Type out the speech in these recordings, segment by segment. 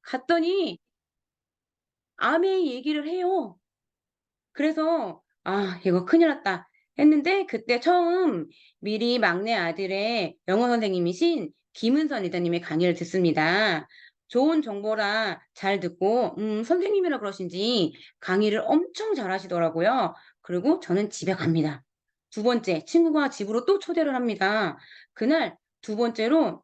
갔더니 아메이 얘기를 해요. 그래서 '아 이거 큰일 났다.' 했는데 그때 처음 미리 막내 아들의 영어 선생님이신 김은선 리더님의 강의를 듣습니다. 좋은 정보라 잘 듣고 선생님이라 그러신지 강의를 엄청 잘하시더라고요. 그리고 저는 집에 갑니다. 두 번째 친구가 집으로 또 초대를 합니다. 그날 두 번째로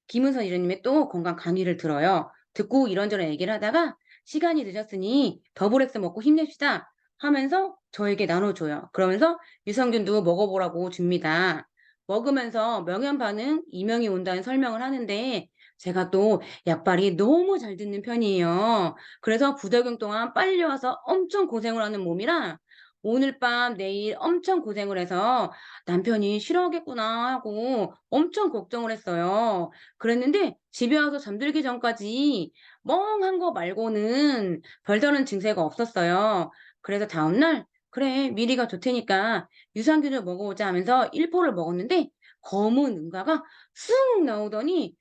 김은선 이사님의 또 건강 강의를 들어요. 듣고 이런저런 얘기를 하다가 "시간이 늦었으니 더블엑스 먹고 힘냅시다." 하면서 저에게 나눠줘요. 그러면서 유산균도 먹어보라고 줍니다. 먹으면서 명현 반응, 이명이 온다는 설명을 하는데 제가 또 약발이 너무 잘 듣는 편이에요. 그래서 부작용 동안 빨리 와서 엄청 고생을 하는 몸이라 오늘 밤 내일 엄청 고생을 해서 '남편이 싫어하겠구나.' 하고 엄청 걱정을 했어요. 그랬는데 집에 와서 잠들기 전까지 멍한 거 말고는 별다른 증세가 없었어요. 그래서 다음날 '그래 미리가 좋다니까 유산균을 먹어보자.' 하면서 1포를 먹었는데 검은 응가가 쑥 나오더니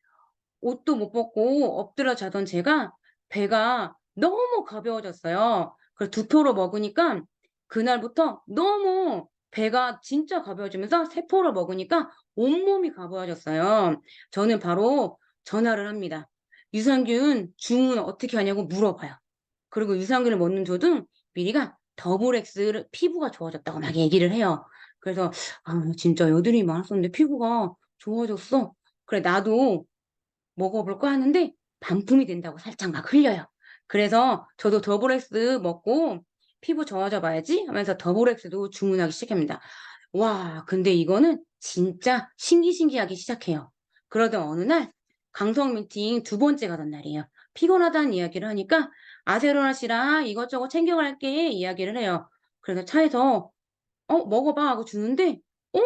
옷도 못 벗고 엎드려 자던 제가 배가 너무 가벼워졌어요. 그래서 2포를 먹으니까 그날부터 너무 배가 진짜 가벼워지면서 3포를 먹으니까 온몸이 가벼워졌어요. 저는 바로 전화를 합니다. "유산균 주문 어떻게 하냐."고 물어봐요. 그리고 유산균을 먹는 도중 미리가 더블엑스를 피부가 좋아졌다고 막 얘기를 해요. 그래서 '아 진짜 여드름이 많았었는데 피부가 좋아졌어. 그래 나도 먹어볼까?' 하는데 반품이 된다고 살짝 막 흘려요. 그래서 저도 더블엑스 먹고 '피부 좋아져 봐야지.' 하면서 더블엑스도 주문하기 시작합니다. 와 근데 이거는 진짜 신기하기 시작해요. 그러던 어느 날 강성 미팅 두 번째 가던 날이에요. 피곤하다는 이야기를 하니까 "아세로라씨랑 이것저것 챙겨 갈게." 이야기를 해요. 그래서 차에서 먹어 봐." 하고 주는데 어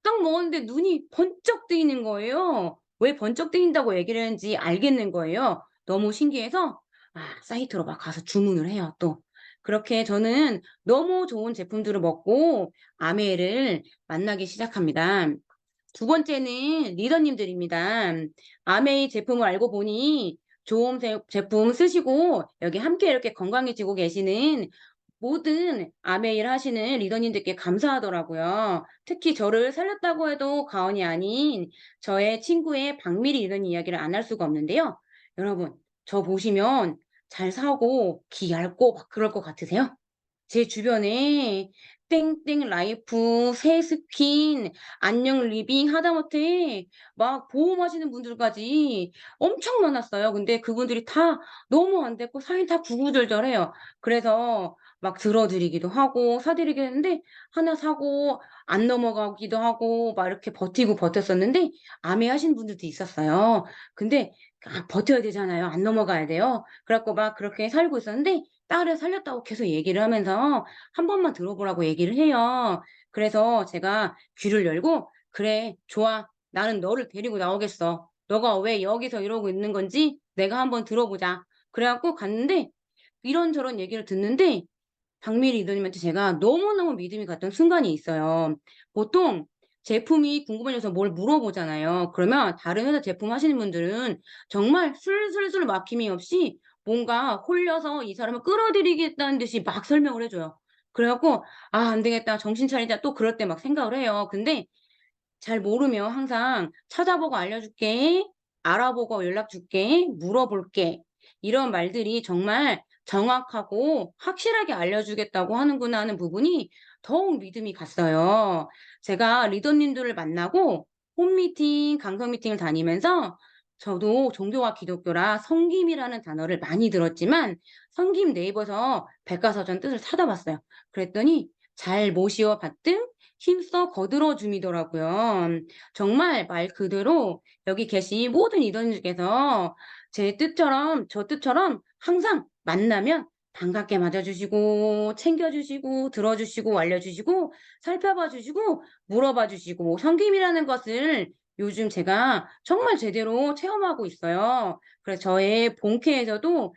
딱 먹었는데 눈이 번쩍 뜨이는 거예요. 왜 번쩍 뜨인다고 얘기를 했는지 알겠는 거예요. 너무 신기해서 사이트로 막 가서 주문을 해요 또. 그렇게 저는 너무 좋은 제품들을 먹고 아메를 만나기 시작합니다. 두 번째는 리더님들입니다. 아메이 제품을 알고 보니 좋은 제품 쓰시고 여기 함께 이렇게 건강해지고 계시는 모든 아메이를 하시는 리더님들께 감사하더라고요. 특히 저를 살렸다고 해도 과언이 아닌 저의 친구의 박미리 리더님 이야기를 안 할 수가 없는데요. 여러분, 저 보시면 잘 사고 기 얇고 막 그럴 것 같으세요? 제 주변에 땡땡 라이프, 세스킨, 안녕 리빙, 하다못해 막 보험하시는 분들까지 엄청 많았어요. 근데 그분들이 다 너무 안 됐고 사이 다 구구절절해요. 그래서 막 들어 드리기도 하고 사 드리기도 했는데 하나 사고 안 넘어가기도 하고 막 이렇게 버티고 버텼었는데 암해하신 분들도 있었어요. 근데 버텨야 되잖아요. 안 넘어가야 돼요. 그래 갖고 막 그렇게 살고 있었는데 딸을 살렸다고 계속 얘기를 하면서 한 번만 들어보라고 얘기를 해요. 그래서 제가 귀를 열고 "그래 좋아. 나는 너를 데리고 나오겠어. 너가 왜 여기서 이러고 있는 건지 내가 한번 들어보자." 그래 갖고 갔는데 이런저런 얘기를 듣는데 박미리 리더님한테 제가 너무너무 믿음이 갔던 순간이 있어요. 보통 제품이 궁금해져서 뭘 물어보잖아요. 그러면 다른 회사 제품 하시는 분들은 정말 술술술 막힘이 없이 뭔가 홀려서 이 사람을 끌어들이겠다는 듯이 막 설명을 해 줘요. 그래 갖고 '아 안 되겠다. 정신 차리자.' 또 그럴 때 막 생각을 해요. 근데 잘 모르면 항상 "찾아보고 알려줄게. 알아보고 연락 줄게. 물어볼게." 이런 말들이 정말 정확하고 확실하게 알려주겠다고 하는구나 하는 부분이 더욱 믿음이 갔어요. 제가 리더님들을 만나고 홈미팅, 강성 미팅을 다니면서 저도 종교가 기독교라 성김이라는 단어를 많이 들었지만 성김 네이버에서 백과사전 뜻을 찾아봤어요. 그랬더니 잘 모시어 받등 힘써 거들어 줌이더라고요. 정말 말 그대로 여기 계신 모든 리더님들께서 제 뜻처럼 저 뜻처럼 항상 만나면 반갑게 맞아 주시고 챙겨 주시고 들어 주시고 알려 주시고 살펴봐 주시고 물어봐 주시고 섬김이라는 것을 요즘 제가 정말 제대로 체험하고 있어요. 그래서 저의 본캐에서도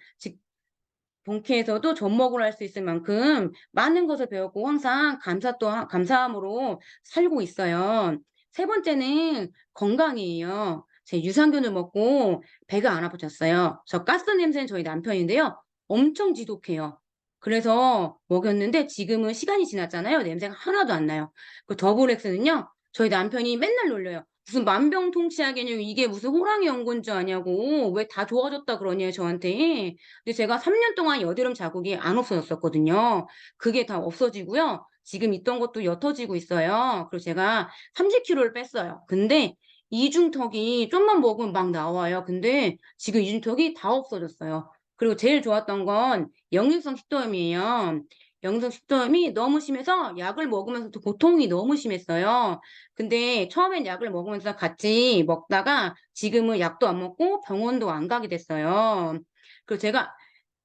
접목을 할 수 있을 만큼 많은 것을 배웠고 항상 감사함으로 살고 있어요. 세 번째는 건강이에요. 제 유산균을 먹고 배가 안 아파졌어요. 저 가스 냄새는 저희 남편인데요. 엄청 지독해요. 그래서 먹였는데 지금은 시간이 지났잖아요. 냄새가 하나도 안 나요. 그 더블엑스는요. 저희 남편이 맨날 놀려요. 무슨 만병통치약이냐고 이게 무슨 호랑이 연고인 아냐고 왜 다 좋아졌다 그러냐 저한테. 근데 제가 3년 동안 여드름 자국이 안 없어졌었거든요. 그게 다 없어지고요. 지금 있던 것도 옅어지고 있어요. 그리고 제가 30kg를 뺐어요. 근데 이중턱이 좀만 먹으면 막 나와요. 근데 지금 이중턱이 다 없어졌어요. 그리고 제일 좋았던 건 역류성 식도염이에요. 역류성 식도염이 너무 심해서 약을 먹으면서도 고통이 너무 심했어요. 근데 처음엔 약을 먹으면서 같이 먹다가 지금은 약도 안 먹고 병원도 안 가게 됐어요. 그리고 제가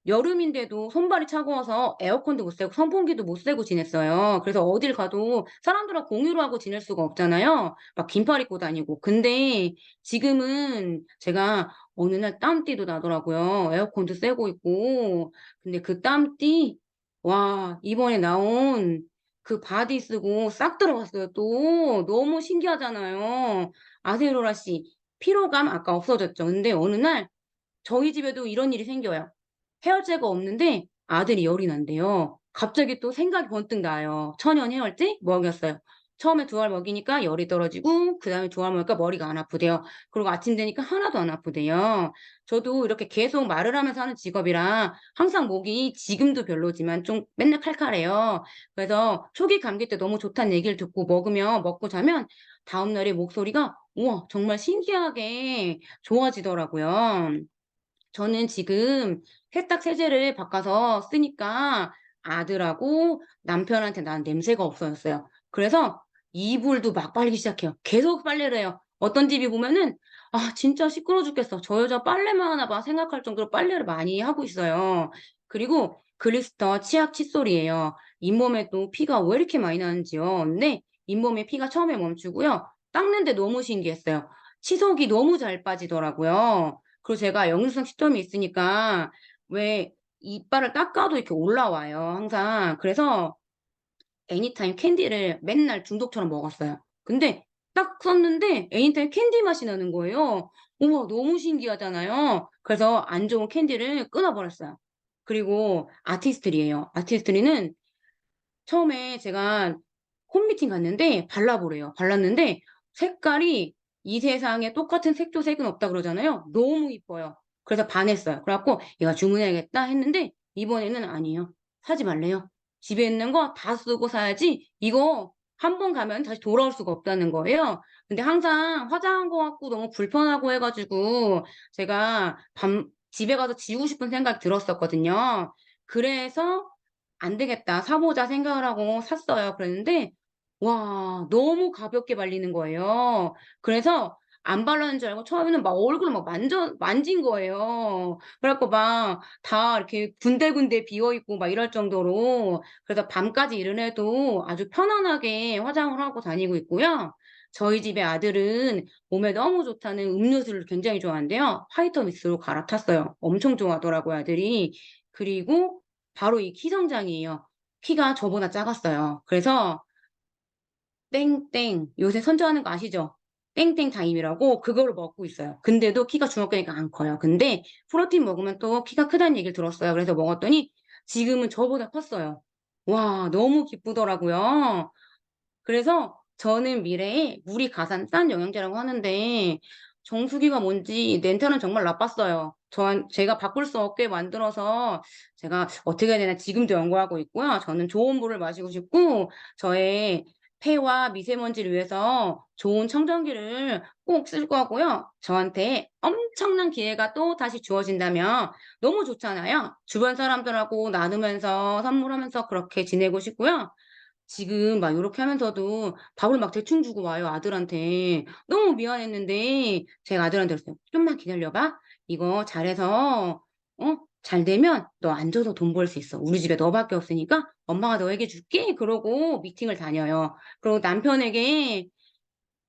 여름인데도 손발이 차가워서 에어컨도 못 쐬고 선풍기도 못 쐬고 지냈어요. 그래서 어딜 가도 사람들하고 공유를 하고 지낼 수가 없잖아요. 막 긴팔 입고 다니고. 근데 지금은 제가 어느 날 땀띠도 나더라고요. 에어컨도 쐬고 있고. 근데 그 땀띠 와 이번에 나온 그 바디 쓰고 싹 들어갔어요 또. 너무 신기하잖아요. 아세요 로라 씨? 피로감 아까 없어졌죠. 근데 어느 날 저희 집에도 이런 일이 생겨요. 해열제가 없는데 아들이 열이 난대요. 갑자기 또 생각이 번뜩 나요. 천연 해열제 먹였어요. 처음에 2알 먹이니까 열이 떨어지고 그다음에 2알 먹으니까 머리가 안 아프대요. 그리고 아침 되니까 하나도 안 아프대요. 저도 이렇게 계속 말을 하면서 하는 직업이라 항상 목이 지금도 별로지만 좀 맨날 칼칼해요. 그래서 초기 감기 때 너무 좋다는 얘기를 듣고 먹고 자면 다음날에 목소리가 우와 정말 신기하게 좋아지더라고요. 저는 지금 세탁 세제를 바꿔서 쓰니까 아들하고 남편한테 난 냄새가 없어졌어요. 그래서 이불도 막 빨기 시작해요. 계속 빨래를 해요. 어떤 집이 보면은 '아 진짜 시끄러워 죽겠어. 저 여자 빨래만 하나 봐.' 생각할 정도로 빨래를 많이 하고 있어요. 그리고 그리스터 치약 칫솔이에요. 잇몸에 또 피가 왜 이렇게 많이 나는지요. 근데 잇몸에 피가 처음에 멈추고요. 닦는데 너무 신기했어요. 치석이 너무 잘 빠지더라고요. 그리고 제가 역류성 식도염이 있으니까 왜 이빨을 닦아도 이렇게 올라와요 항상. 그래서 애니타임 캔디를 맨날 중독처럼 먹었어요. 근데 딱 썼는데 애니타임 캔디 맛이 나는 거예요. 우와 너무 신기하잖아요. 그래서 안 좋은 캔디를 끊어 버렸어요. 그리고 아티스트리예요. 아티스트리는 처음에 제가 홈미팅 갔는데 발라 보래요. 발랐는데 색깔이 "이 세상에 똑같은 색조색은 없다." 그러잖아요. 너무 이뻐요. 그래서 반했어요. 그래 갖고 '이거 주문해야겠다.' 했는데 이번에는 아니에요. 사지 말래요. 집에 있는 거 다 쓰고 사야지 이거 한 번 가면 다시 돌아올 수가 없다는 거예요. 근데 항상 화장한 것 같고 너무 불편하고 해 가지고 제가 밤 집에 가서 지우고 싶은 생각이 들었었거든요. 그래서 '안 되겠다. 사 보자.' 생각을 하고 샀어요. 그랬는데 와 너무 가볍게 발리는 거예요. 그래서 안 발랐는 줄 알고 처음에는 막 얼굴을 막 만진 거예요. 그래 갖고 막 다 이렇게 군데군데 비어 있고 막 이럴 정도로 그래서 밤까지 일을 해도 아주 편안하게 화장을 하고 다니고 있고요. 저희 집의 아들은 몸에 너무 좋다는 음료수를 굉장히 좋아하는데요. 화이트 믹스로 갈아탔어요. 엄청 좋아하더라고요 아들이. 그리고 바로 이 키 성장이에요. 키가 저보다 작았어요. 그래서 땡땡 요새 선전하는 거 아시죠? 땡땡 타임이라고 그거를 먹고 있어요. 근데도 키가 중학교니까 안 커요. 근데 프로틴 먹으면 또 키가 크다는 얘기를 들었어요. 그래서 먹었더니 지금은 저보다 컸어요. 와 너무 기쁘더라고요. 그래서 저는 미래에 물이 가산 싼 영양제라고 하는데 정수기가 뭔지 냄새는 정말 나빴어요. 제가 바꿀 수 없게 만들어서 제가 어떻게 해야 되나 지금도 연구하고 있고요. 저는 좋은 물을 마시고 싶고 저의 폐와 미세먼지를 위해서 좋은 청정기를 꼭 쓸 거고요. 저한테 엄청난 기회가 또다시 주어진다면 너무 좋잖아요. 주변 사람들하고 나누면서 선물하면서 그렇게 지내고 싶고요. 지금 막 요렇게 하면서도 밥을 막 대충 주고 와요, 아들한테. 너무 미안했는데 제가 아들한테 그랬어요. "좀만 기다려 봐. 이거 잘해서 잘 되면 너 안 줘도 돈 벌 수 있어. 우리 집에 너밖에 없으니까 엄마가 너에게 줄게." 그러고 미팅을 다녀요. 그리고 남편에게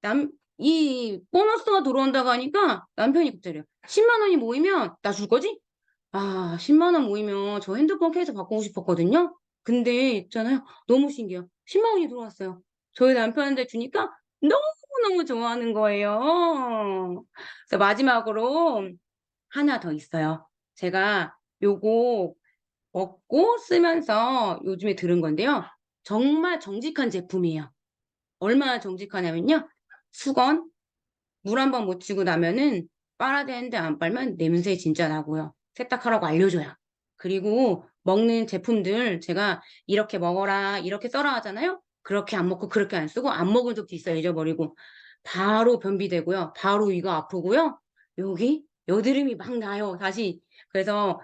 남 이 보너스가 들어온다고 하니까 남편이 갑자기 이래요. "10만 원이 모이면 나 줄 거지?" 아 10만 원 모이면 저 핸드폰 케이스 바꾸고 싶었거든요. 근데 있잖아요. 너무 신기해요. 10만 원이 들어왔어요. 저희 남편한테 주니까 너무 너무너무 좋아하는 거예요. 그래서 마지막으로 하나 더 있어요. 제가 요거 먹고 쓰면서 요즘에 들은 건데요. 정말 정직한 제품이에요. 얼마나 정직하냐면요. 수건 물 한 번 묻히고 나면은 빨아야 되는데 안 빨면 냄새 진짜 나고요. 세탁하라고 알려줘요. 그리고 먹는 제품들 제가 이렇게 먹어라, 이렇게 써라 하잖아요. 그렇게 안 먹고 그렇게 안 쓰고 안 먹은 적도 있어요. 잊어버리고. 바로 변비되고요. 바로 위가 아프고요. 여기 여드름이 막 나요. 다시. 그래서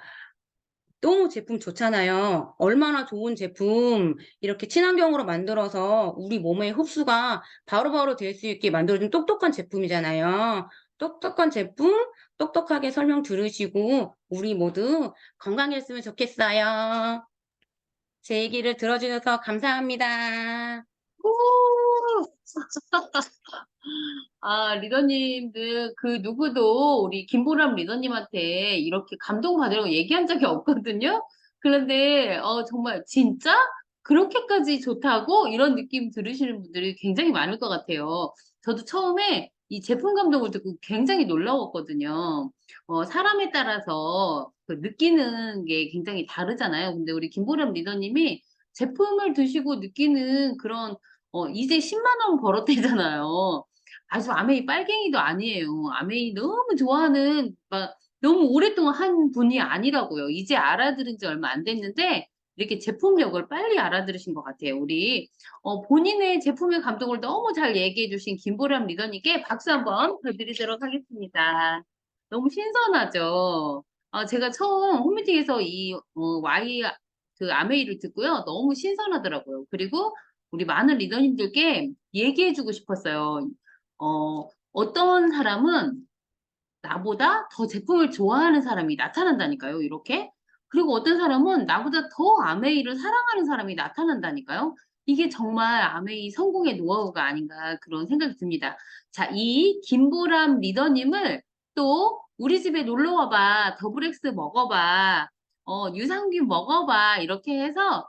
너무 제품 좋잖아요. 얼마나 좋은 제품 이렇게 친환경으로 만들어서 우리 몸의 흡수가 바로바로 될 수 있게 만들어준 똑똑한 제품이잖아요. 똑똑한 제품, 똑똑하게 설명 들으시고 우리 모두 건강했으면 좋겠어요. 제 얘기를 들어주셔서 감사합니다. 오! 아, 리더님들, 그 누구도 우리 김보람 리더님한테 이렇게 감동받으라고 얘기한 적이 없거든요? 그런데, 정말, 진짜? 그렇게까지 좋다고? 이런 느낌 들으시는 분들이 굉장히 많을 것 같아요. 저도 처음에 이 제품 감독을 듣고 굉장히 놀라웠거든요. 사람에 따라서 그 느끼는 게 굉장히 다르잖아요. 근데 우리 김보람 리더님이 제품을 드시고 느끼는 그런 이제 10만 원 벌었대잖아요. 아주 아메이 빨갱이도 아니에요. 아메이 너무 좋아하는, 막, 너무 오랫동안 한 분이 아니라고요. 이제 알아들은 지 얼마 안 됐는데, 이렇게 제품력을 빨리 알아들으신 것 같아요. 우리, 본인의 제품의 감동을 너무 잘 얘기해 주신 김보람 리더님께 박수 한번 드리도록 하겠습니다. 너무 신선하죠? 제가 처음 홈미팅에서 그 아메이를 듣고요. 너무 신선하더라고요. 그리고 우리 많은 리더님들께 얘기해주고 싶었어요. 어떤 사람은 나보다 더 제품을 좋아하는 사람이 나타난다니까요, 이렇게. 그리고 어떤 사람은 나보다 더 아메이를 사랑하는 사람이 나타난다니까요. 이게 정말 아메이 성공의 노하우가 아닌가 그런 생각이 듭니다. 자, 이 김보람 리더님을 또 우리 집에 놀러 와봐, 더블엑스 먹어봐, 유산균 먹어봐, 이렇게 해서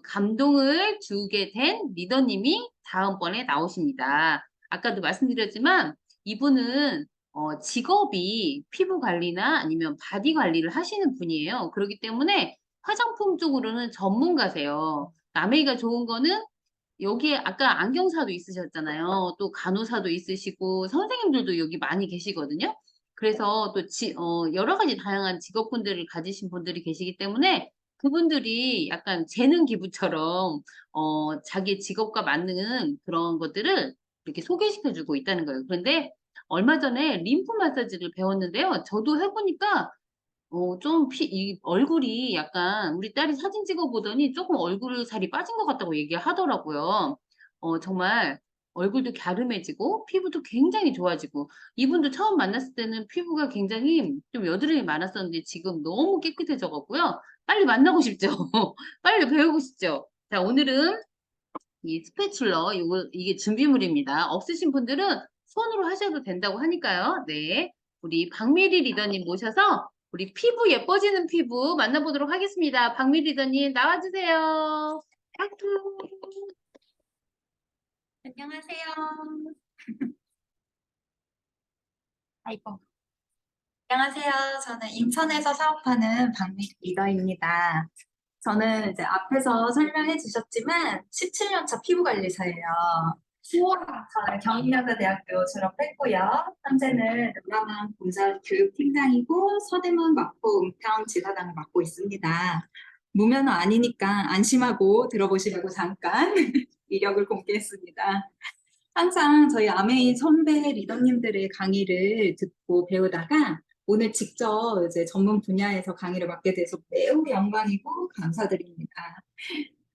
감동을 주게 된 리더님이 다음번에 나오십니다. 아까도 말씀드렸지만 이분은 직업이 피부 관리나 아니면 바디 관리를 하시는 분이에요. 그렇기 때문에 화장품 쪽으로는 전문가세요. 남해가 좋은 거는 여기에 아까 안경사도 있으셨잖아요. 또 간호사도 있으시고 선생님들도 여기 많이 계시거든요. 그래서 또 여러 가지 다양한 직업군들을 가지신 분들이 계시기 때문에 그분들이 약간 재능 기부처럼 자기 직업과 맞는 그런 것들을 이렇게 소개시켜주고 있다는 거예요. 그런데 얼마 전에 림프 마사지를 배웠는데요. 저도 해보니까 이 얼굴이 약간 우리 딸이 사진 찍어보더니 조금 얼굴 살이 빠진 것 같다고 얘기하더라고요. 정말 얼굴도 갸름해지고 피부도 굉장히 좋아지고 이분도 처음 만났을 때는 피부가 굉장히 좀 여드름이 많았었는데 지금 너무 깨끗해져가고요. 빨리 만나고 싶죠? 빨리 배우고 싶죠? 자, 오늘은 이 스패츌러 이게 준비물입니다. 없으신 분들은 손으로 하셔도 된다고 하니까요. 네. 우리 박미리 리더님 모셔서 우리 피부 예뻐지는 피부 만나보도록 하겠습니다. 박미리 리더님 나와주세요. 까꿍. 안녕하세요. 아이고. 안녕하세요. 저는 인천에서 사업하는 박미 리더입니다. 저는 이제 앞에서 설명해 주셨지만 17년 차 피부관리사예요. 저는 경인여자대학교 졸업했고요. 현재는 루라망 본사 교육팀장이고 서대문 마포 은평 지사장을 맡고 있습니다. 무면허 아니니까 안심하고 들어보시려고 잠깐 이력을 공개했습니다. 항상 저희 아메이 선배 리더님들의 강의를 듣고 배우다가 오늘 직접 이제 전문 분야에서 강의를 맡게 돼서 매우 영광이고 감사드립니다.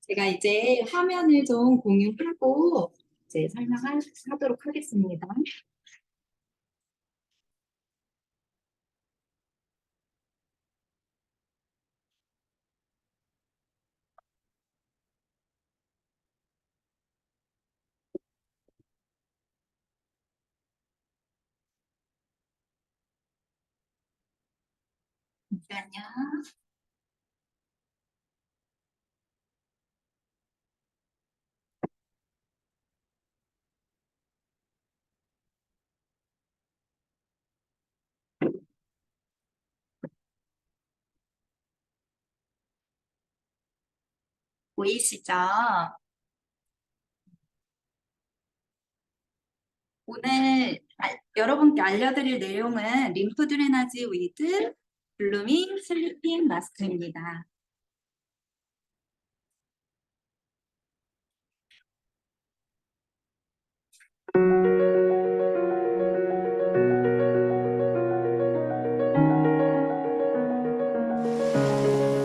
제가 이제 화면을 좀 공유하고 이제 설명하도록 하겠습니다. 잠시만요. 보이시죠? 오늘 여러분께 알려드릴 내용은 림프 드레나지 위드 블루밍 슬리핑 마스크입니다.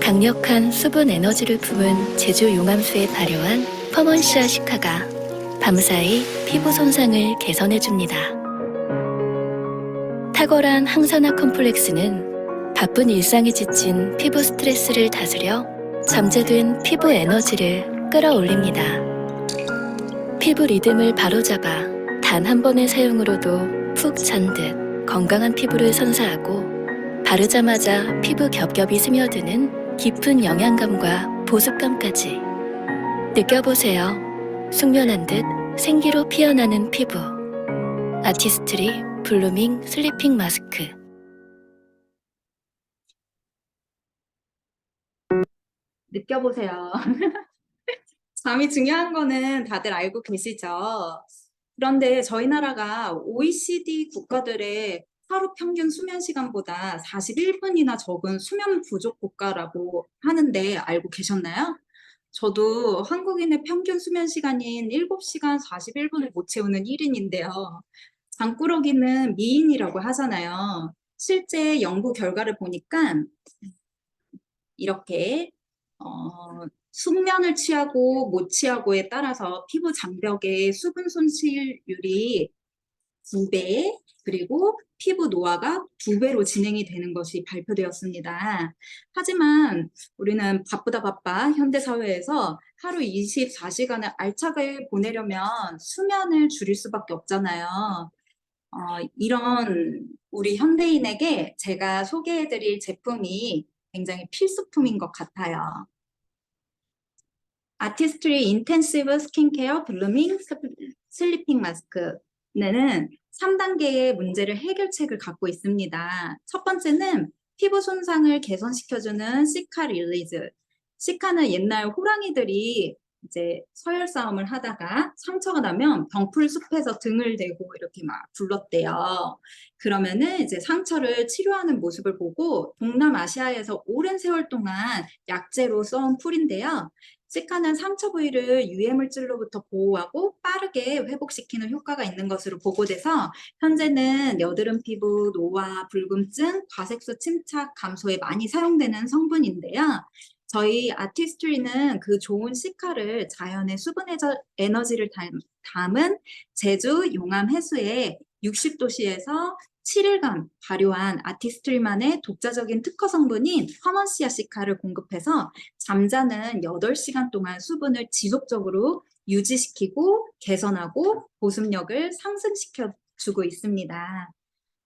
강력한 수분 에너지를 품은 제주 용암수에 발효한 퍼먼시아 시카가 밤사이 피부 손상을 개선해줍니다. 탁월한 항산화 컴플렉스는 바쁜 일상에 지친 피부 스트레스를 다스려 잠재된 피부 에너지를 끌어올립니다. 피부 리듬을 바로잡아 단 한 번의 사용으로도 푹 잔 듯 건강한 피부를 선사하고 바르자마자 피부 겹겹이 스며드는 깊은 영양감과 보습감까지 느껴보세요. 숙면한 듯 생기로 피어나는 피부. 아티스트리 블루밍 슬리핑 마스크. 느껴보세요. 잠이 중요한 거는 다들 알고 계시죠? 그런데 저희 나라가 OECD 국가들의 하루 평균 수면 시간보다 41분이나 적은 수면 부족 국가라고 하는데 알고 계셨나요? 저도 한국인의 평균 수면 시간인 7시간 41분을 못 채우는 1인인데요. 잠꾸러기는 미인이라고 하잖아요. 실제 연구 결과를 보니까 이렇게 숙면을 취하고 못 취하고에 따라서 피부 장벽의 수분 손실률이 2배, 그리고 피부 노화가 2배로 진행이 되는 것이 발표되었습니다. 하지만 우리는 바쁘다 바빠 현대사회에서 하루 24시간을 알차게 보내려면 수면을 줄일 수밖에 없잖아요. 이런 우리 현대인에게 제가 소개해드릴 제품이 굉장히 필수품인 것 같아요. 아티스트리 인텐시브 스킨케어 블루밍 슬리핑 마스크는 3단계의 문제를 해결책을 갖고 있습니다. 첫 번째는 피부 손상을 개선시켜주는 시카 릴리즈. 시카는 옛날 호랑이들이 이제 서열 싸움을 하다가 상처가 나면 덩풀 숲에서 등을 대고 이렇게 막 불렀대요. 그러면은 이제 상처를 치료하는 모습을 보고 동남아시아에서 오랜 세월 동안 약재로 써온 풀인데요. 시카는 상처 부위를 유해 물질로부터 보호하고 빠르게 회복시키는 효과가 있는 것으로 보고돼서 현재는 여드름 피부, 노화, 붉음증, 과색소 침착 감소에 많이 사용되는 성분인데요. 저희 아티스트리는 그 좋은 시카를 자연의 수분 에너지를 담은 제주 용암 해수에 60도씨에서 7일간 발효한 아티스트리만의 독자적인 특허 성분인 퍼먼시아 시카를 공급해서 잠자는 8시간 동안 수분을 지속적으로 유지시키고 개선하고 보습력을 상승시켜 주고 있습니다.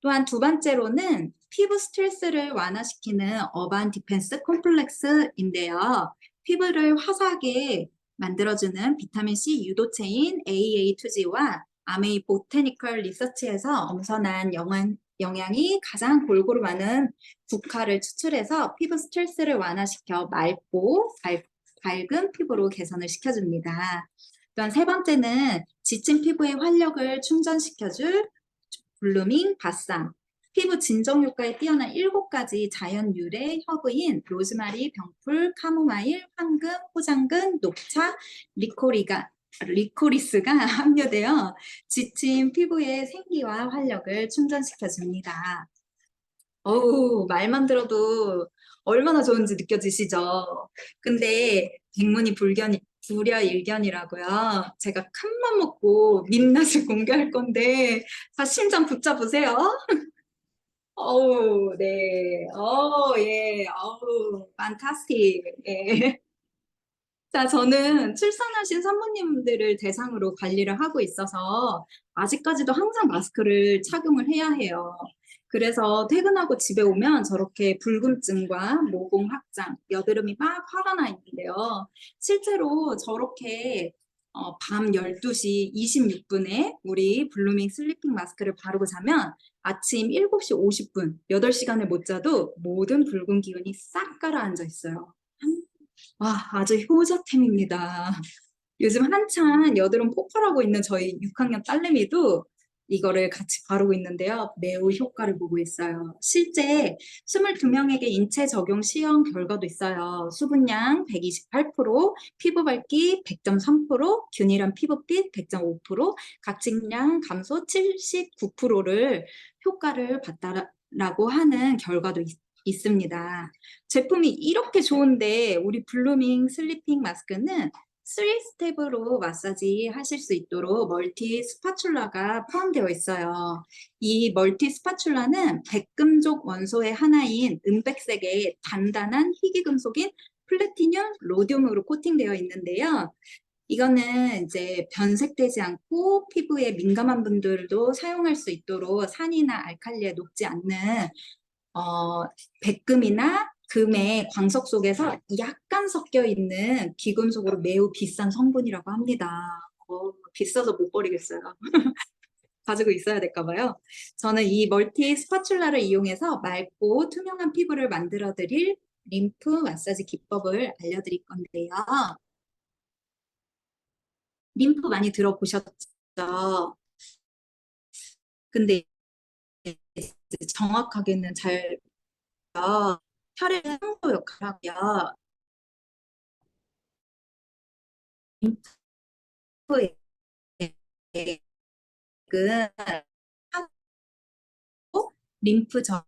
또한 두 번째로는 피부 스트레스를 완화시키는 어반 디펜스 콤플렉스인데요. 피부를 화사하게 만들어주는 비타민C 유도체인 AA2G와 아메이 보테니컬 리서치에서 엄선한 영양이 가장 골고루 많은 국화를 추출해서 피부 스트레스를 완화시켜 맑고 밝은 피부로 개선을 시켜줍니다. 또한 세 번째는 지친 피부의 활력을 충전시켜줄 블루밍 바쌈. 피부 진정 효과에 뛰어난 7가지 자연 유래 허브인 로즈마리, 병풀, 카모마일, 황금, 호장근, 녹차, 리코리스가 함유되어 지친 피부의 생기와 활력을 충전시켜줍니다. 어우, 말만 들어도 얼마나 좋은지 느껴지시죠? 근데 백문이 불여일견이라고요. 제가 큰맘 먹고 민낯을 공개할 건데 다 심장 붙잡으세요. 어우, 네. 예. 어우, 판타스틱. 예. 자, 저는 출산하신 산모님들을 대상으로 관리를 하고 있어서 아직까지도 항상 마스크를 착용을 해야 해요. 그래서 퇴근하고 집에 오면 저렇게 붉음증과 모공 확장, 여드름이 막 화가 나 있는데요. 실제로 저렇게 밤 12시 26분에 우리 블루밍 슬리핑 마스크를 바르고 자면 아침 7시 50분, 8시간을 못 자도 모든 붉은 기운이 싹 가라앉아 있어요. 아주 효자템입니다. 요즘 한창 여드름 폭발하고 있는 저희 6학년 딸내미도 이거를 같이 바르고 있는데요. 매우 효과를 보고 있어요. 실제 22명에게 인체 적용 시험 결과도 있어요. 수분량 128%, 피부 밝기 100.3%, 균일한 피부빛 100.5%, 각질량 감소 79%를 효과를 봤다라고 하는 결과도 있습니다. 제품이 이렇게 좋은데 우리 블루밍 슬리핑 마스크는 3스텝으로 마사지 하실 수 있도록 멀티 스파츌라가 포함되어 있어요. 이 멀티 스파츌라는 백금족 원소의 하나인 은백색의 단단한 희귀금속인 플래티늄 로듐으로 코팅되어 있는데요. 이거는 이제 변색되지 않고 피부에 민감한 분들도 사용할 수 있도록 산이나 알칼리에 녹지 않는 백금이나 금의 광석 속에서 약간 섞여 있는 비금속으로 매우 비싼 성분이라고 합니다. 비싸서 못 버리겠어요. 가지고 있어야 될까 봐요. 저는 이 멀티 스파츌라를 이용해서 맑고 투명한 피부를 만들어 드릴 림프 마사지 기법을 알려드릴 건데요. 림프 많이 들어보셨죠? 근데 정확하게는 잘 혈액 항소 역할을 하고요. 림프의 하고 림프절은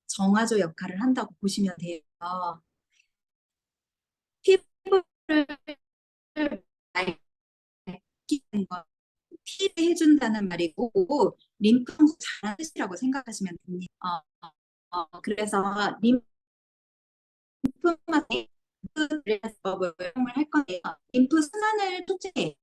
정화조 역할을 한다고 보시면 돼요. 피부를 맑히는 건 피를 해준다는 말이고 림프 잘하는 뜻이라고 생각하시면 됩니다. 그래서 림프 마사지 법을 사용을 할 건데요. 림프 순환을 촉진해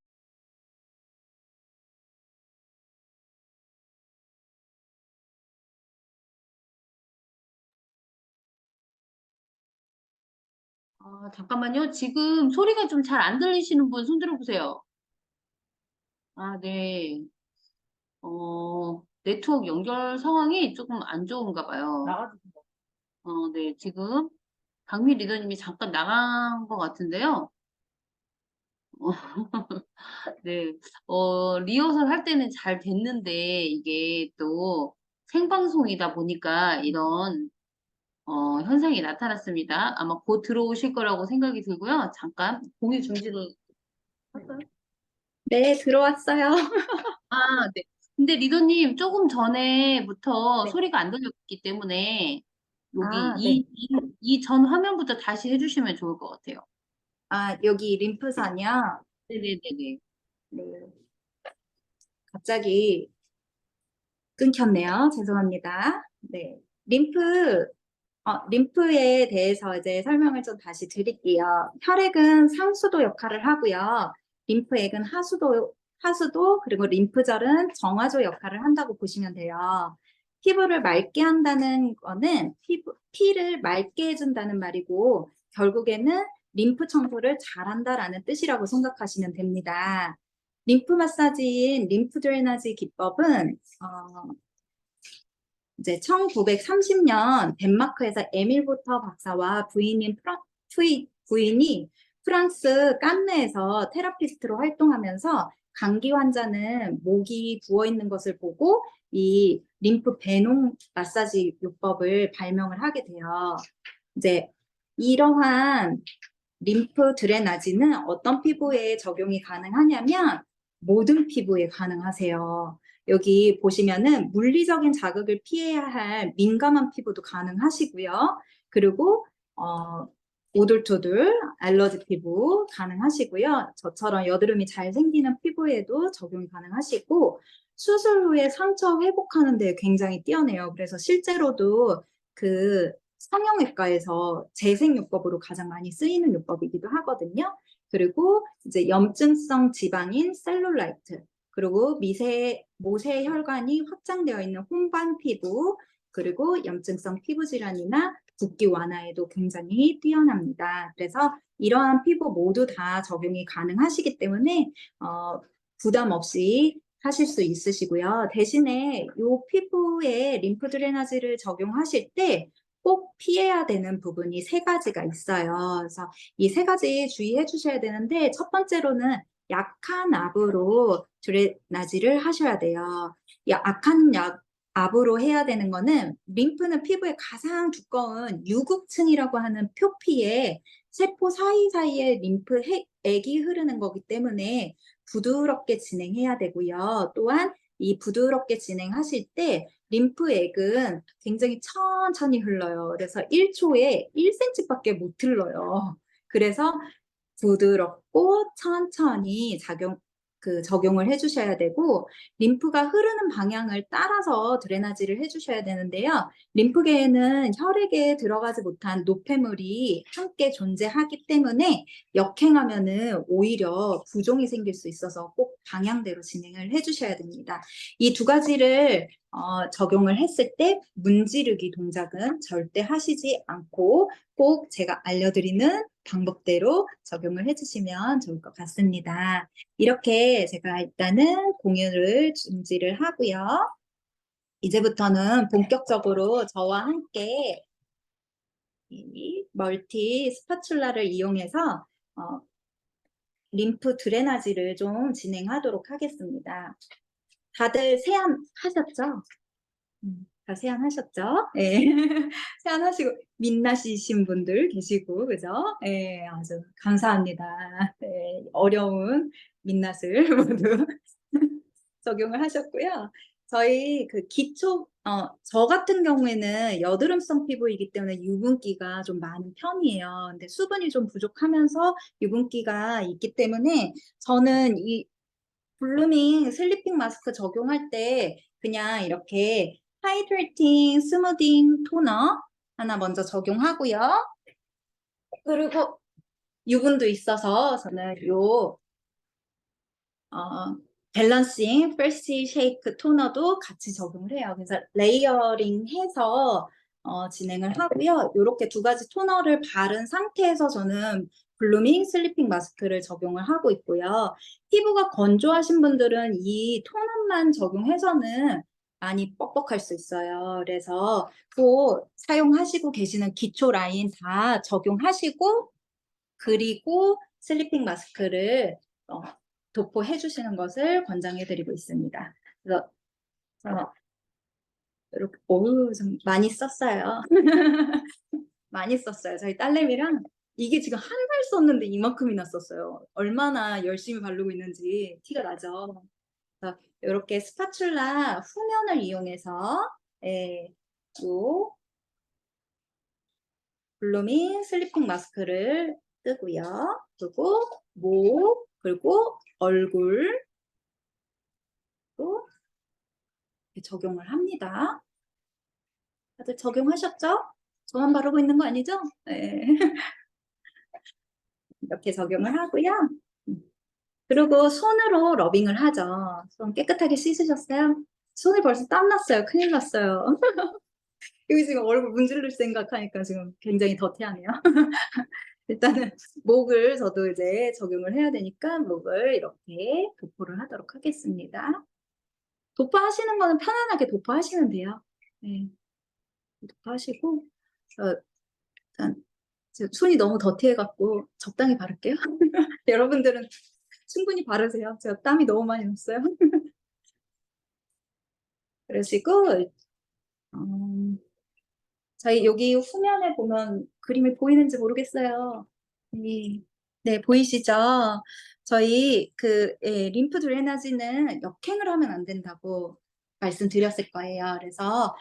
잠깐만요. 지금 소리가 좀 잘 안 들리시는 분 손 들어보세요. 네. 네트워크 연결 상황이 조금 안 좋은가 봐요. 네. 지금 박미 리더님이 잠깐 나간 것 같은데요. 네. 리허설 할 때는 잘 됐는데, 이게 또 생방송이다 보니까 이런, 현상이 나타났습니다. 아마 곧 들어오실 거라고 생각이 들고요. 잠깐 공유 중지를 할까요? 네, 들어왔어요. 네. 근데 리더님 조금 전에부터 네. 소리가 안 들렸기 때문에 여기 네. 이 전 화면부터 다시 해주시면 좋을 것 같아요. 여기 림프선이요. 네네네네. 네. 갑자기 끊겼네요. 죄송합니다. 네. 림프에 대해서 이제 설명을 좀 다시 드릴게요. 혈액은 상수도 역할을 하고요. 림프액은 하수도, 그리고 림프절은 정화조 역할을 한다고 보시면 돼요. 피부를 맑게 한다는 거는 피를 맑게 해준다는 말이고, 결국에는 림프 청소를 잘한다라는 뜻이라고 생각하시면 됩니다. 림프 마사지인 림프 드레나지 기법은 이제 1930년 덴마크에서 에밀 보터 박사와 부인이 프랑스 깐느에서 테라피스트로 활동하면서 감기 환자는 목이 부어 있는 것을 보고 이 림프 배농 마사지 요법을 발명을 하게 돼요. 이제 이러한 림프 드레나지는 어떤 피부에 적용이 가능하냐면 모든 피부에 가능하세요. 여기 보시면은 물리적인 자극을 피해야 할 민감한 피부도 가능하시고요. 그리고 오돌토돌 알러지 피부 가능하시고요. 저처럼 여드름이 잘 생기는 피부에도 적용이 가능하시고 수술 후에 상처 회복하는 데 굉장히 뛰어내요. 그래서 실제로도 그 성형외과에서 재생요법으로 가장 많이 쓰이는 요법이기도 하거든요. 그리고 이제 염증성 지방인 셀룰라이트, 그리고 모세 혈관이 확장되어 있는 홍반 피부, 그리고 염증성 피부 질환이나 붓기 완화에도 굉장히 뛰어납니다. 그래서 이러한 피부 모두 다 적용이 가능하시기 때문에 부담 없이 하실 수 있으시고요. 대신에 이 피부에 림프 드레나지를 적용하실 때 꼭 피해야 되는 부분이 세 가지가 있어요. 그래서 이 세 가지 주의해 주셔야 되는데, 첫 번째로는 약한 압으로 드레나지를 하셔야 돼요. 이 약한 압으로 해야 되는 거는, 림프는 피부의 가장 두꺼운 유구층이라고 하는 표피에 세포 사이사이에 액이 흐르는 거기 때문에 부드럽게 진행해야 되고요. 또한 이 부드럽게 진행하실 때 림프액은 굉장히 천천히 흘러요. 그래서 1초에 1cm밖에 못 흘러요. 그래서 부드럽고 천천히 적용을 해주셔야 되고, 림프가 흐르는 방향을 따라서 드레나지를 해주셔야 되는데요. 림프계에는 혈액에 들어가지 못한 노폐물이 함께 존재하기 때문에 역행하면은 오히려 부종이 생길 수 있어서 꼭 방향대로 진행을 해주셔야 됩니다. 이 두 가지를 적용을 했을 때 문지르기 동작은 절대 하시지 않고 꼭 제가 알려드리는 방법대로 적용을 해주시면 좋을 것 같습니다. 이렇게 제가 일단은 공유를 중지를 하고요. 이제부터는 본격적으로 저와 함께 이 멀티 스파츌라를 이용해서 림프 드레나지를 좀 진행하도록 하겠습니다. 다들 세안하셨죠? 다 세안하셨죠? 네. 세안하시고 민낯이신 분들 계시고, 그죠? 네, 아주 감사합니다. 네, 어려운 민낯을 모두 적용을 하셨고요. 저희 그 저 같은 경우에는 여드름성 피부이기 때문에 유분기가 좀 많은 편이에요. 근데 수분이 좀 부족하면서 유분기가 있기 때문에 저는 이 블루밍 슬리핑 마스크 적용할 때 그냥 이렇게 하이드레이팅 스무딩 토너 하나 먼저 적용하고요. 그리고 유분도 있어서 저는 밸런싱 프레시 쉐이크 토너도 같이 적용을 해요. 그래서 레이어링 해서 진행을 하고요. 이렇게 두 가지 토너를 바른 상태에서 저는 블루밍 슬리핑 마스크를 적용을 하고 있고요. 피부가 건조하신 분들은 이 토너만 적용해서는 많이 뻑뻑할 수 있어요. 그래서 또 사용하시고 계시는 기초 라인 다 적용하시고, 그리고 슬리핑 마스크를 도포해 주시는 것을 권장해 드리고 있습니다. 그래서 이렇게 좀 많이 썼어요. 많이 썼어요. 저희 딸내미랑 이게 지금 한 달 썼는데 이만큼이나 썼어요. 얼마나 열심히 바르고 있는지 티가 나죠. 그래서 이렇게 스파츌라 후면을 이용해서 요 블루밍 슬리핑 마스크를 뜨고요. 그리고 목, 그리고 얼굴 또 적용을 합니다. 다들 적용하셨죠? 저만 바르고 있는 거 아니죠? 네. 이렇게 적용을 하고요. 그리고 손으로 러빙을 하죠. 손 깨끗하게 씻으셨어요? 손이 벌써 땀났어요. 큰일 났어요. 여기 지금 얼굴 문지를 생각하니까 지금 굉장히 더티하네요. 일단은 목을 저도 이제 적용을 해야 되니까 목을 이렇게 도포를 하도록 하겠습니다. 도포하시는 거는 편안하게 도포하시면 돼요. 네. 도포하시고, 일단 손이 너무 더티해갖고 적당히 바를게요. 여러분들은 충분히 바르세요. 제가 땀이 너무 많이 났어요. 그러시고, 저희 여기 후면에 보면 그림이 보이는지 모르겠어요. 네, 보이시죠? 저희 림프 드레나지는 역행을 하면 안 된다고 말씀드렸을 거예요. 그래서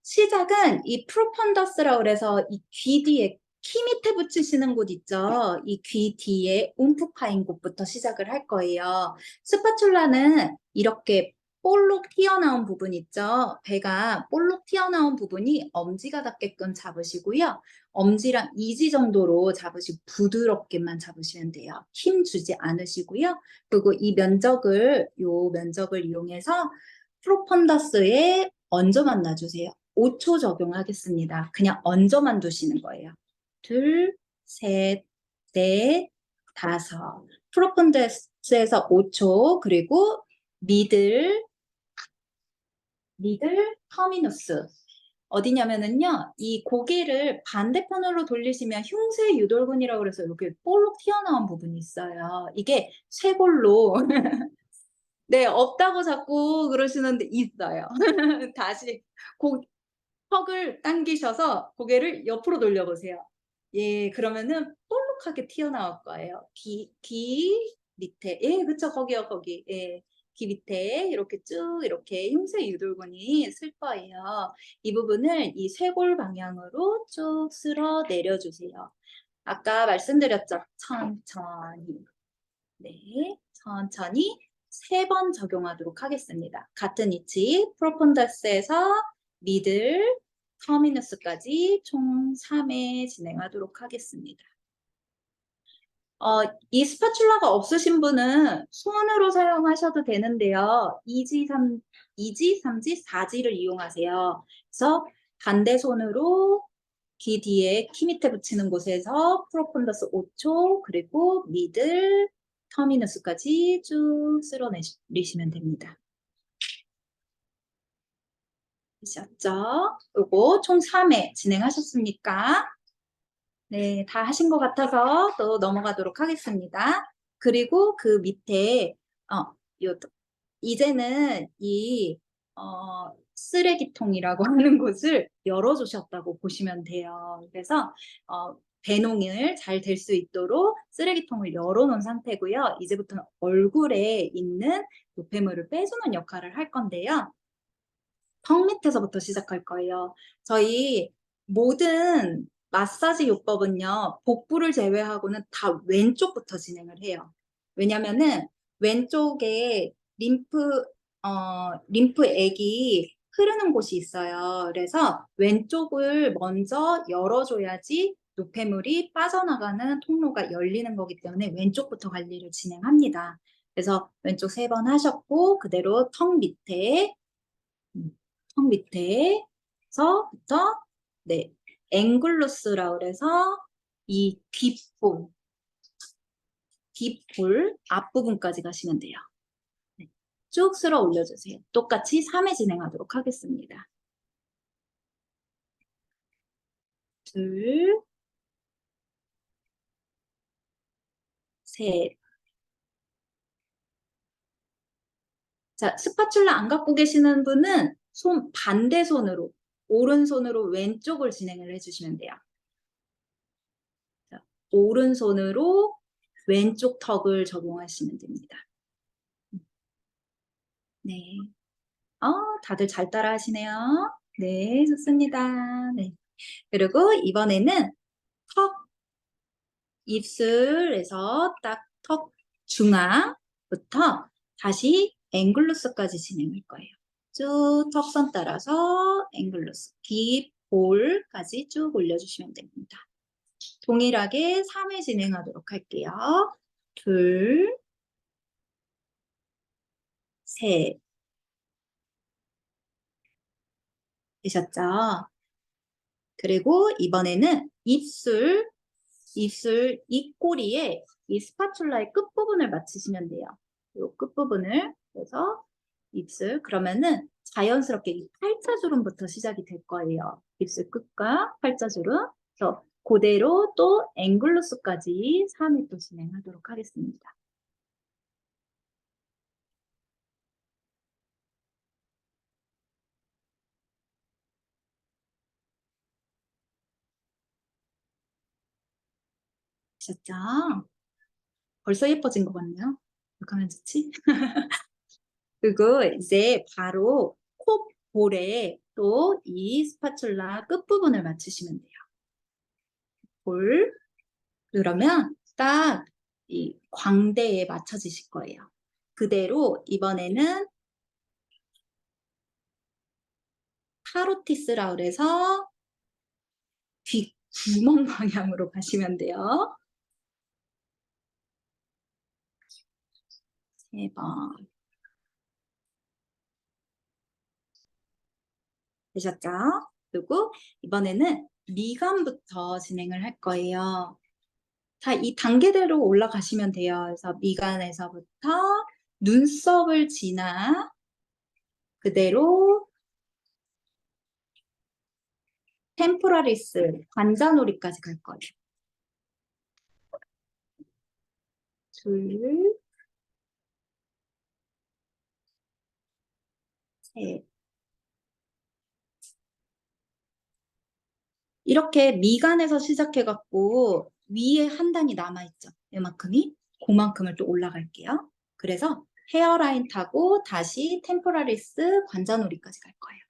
시작은 이 프로펀더스라고 그래서 이 귀 뒤에 키 밑에 붙이시는 곳 있죠? 이 귀 뒤에 움푹 파인 곳부터 시작을 할 거예요. 스파츌라는 이렇게 볼록 튀어나온 부분 있죠? 배가 볼록 튀어나온 부분이 엄지가 닿게끔 잡으시고요. 엄지랑 이지 정도로 잡으시고 부드럽게만 잡으시면 돼요. 힘 주지 않으시고요. 그리고 이 면적을 이용해서 프로펀더스에 얹어만 놔주세요. 5초 적용하겠습니다. 그냥 얹어만 두시는 거예요. 둘, 셋, 넷, 다섯. 프로펀더스에서 5초, 그리고 미들 터미누스. 어디냐면은요, 이 고개를 반대편으로 돌리시면 흉쇄 유돌근이라고 그래서 이렇게 볼록 튀어나온 부분이 있어요. 이게 쇄골로 네, 없다고 자꾸 그러시는데 있어요. 다시 턱을 당기셔서 고개를 옆으로 돌려보세요. 예, 그러면은 볼록하게 튀어나올 거예요. 귀 밑에, 예, 그쵸, 거기요, 거기. 예, 귀 밑에 이렇게 쭉 이렇게 흉쇄 유돌근이 있을 거예요. 이 부분을 이 쇄골 방향으로 쭉 쓸어 내려주세요. 아까 말씀드렸죠? 천천히. 네, 천천히 3번 적용하도록 하겠습니다. 같은 위치, 프로펀더스에서 미들, 터미너스까지 총 3회 진행하도록 하겠습니다. 이 스파츌라가 없으신 분은 손으로 사용하셔도 되는데요. 2지, 3지, 4지를 이용하세요. 그래서 반대 손으로 귀 뒤에 키 밑에 붙이는 곳에서 프로펀더스 5초, 그리고 미들, 터미너스까지 쭉 쓸어내시면 됩니다. 되셨죠? 요거 총 3회 진행하셨습니까? 네, 다 하신 것 같아서 또 넘어가도록 하겠습니다. 그리고 그 밑에, 요, 이제는 쓰레기통이라고 하는 곳을 열어주셨다고 보시면 돼요. 그래서, 배농을 잘 될 수 있도록 쓰레기통을 열어놓은 상태고요. 이제부터는 얼굴에 있는 노폐물을 빼주는 역할을 할 건데요. 턱 밑에서부터 시작할 거예요. 저희 모든 마사지 요법은요, 복부를 제외하고는 다 왼쪽부터 진행을 해요. 왜냐면은 왼쪽에 림프액이 흐르는 곳이 있어요. 그래서 왼쪽을 먼저 열어줘야지 노폐물이 빠져나가는 통로가 열리는 거기 때문에 왼쪽부터 관리를 진행합니다. 그래서 왼쪽 3번 하셨고, 그대로 턱 밑에서부터 네, 앵글루스라고 그래서 이 귓볼 앞부분까지 가시면 돼요. 네, 쭉 쓸어 올려주세요. 똑같이 3회 진행하도록 하겠습니다. 둘, 셋. 자, 스파츌라 안 갖고 계시는 분은 반대 손으로, 오른손으로 왼쪽을 진행을 해주시면 돼요. 자, 오른손으로 왼쪽 턱을 적용하시면 됩니다. 네. 다들 잘 따라 하시네요. 네, 좋습니다. 네. 그리고 이번에는 턱, 입술에서 딱 턱 중앙부터 다시 앵글루스까지 진행할 거예요. 쭉 턱선 따라서 앵글루스, 귓볼까지 쭉 올려주시면 됩니다. 동일하게 3회 진행하도록 할게요. 둘, 셋. 되셨죠? 그리고 이번에는 입꼬리에 이 스파츌라의 끝부분을 맞추시면 돼요. 이 끝부분을, 그래서 입술, 그러면은 자연스럽게 이 팔자주름부터 시작이 될 거예요. 입술 끝과 팔자주름. 그래서 그대로 또 앵글루스까지 3회 또 진행하도록 하겠습니다. 되셨죠? 벌써 예뻐진 것 같네요. 이렇게 하면 좋지? 그리고 이제 바로 콧볼에 또 이 스파츌라 끝부분을 맞추시면 돼요. 볼. 그러면 딱 이 광대에 맞춰지실 거예요. 그대로 이번에는 파로티스라고 그래서 귓구멍 방향으로 가시면 돼요. 3번. 되셨죠? 그리고 이번에는 미간부터 진행을 할 거예요. 자, 이 단계대로 올라가시면 돼요. 그래서 미간에서부터 눈썹을 지나 그대로 템포라리스, 관자놀이까지 갈 거예요. 둘, 셋. 이렇게 미간에서 시작해갖고 위에 한 단이 남아있죠. 이만큼이. 그만큼을 또 올라갈게요. 그래서 헤어라인 타고 다시 템포라리스 관자놀이까지 갈 거예요.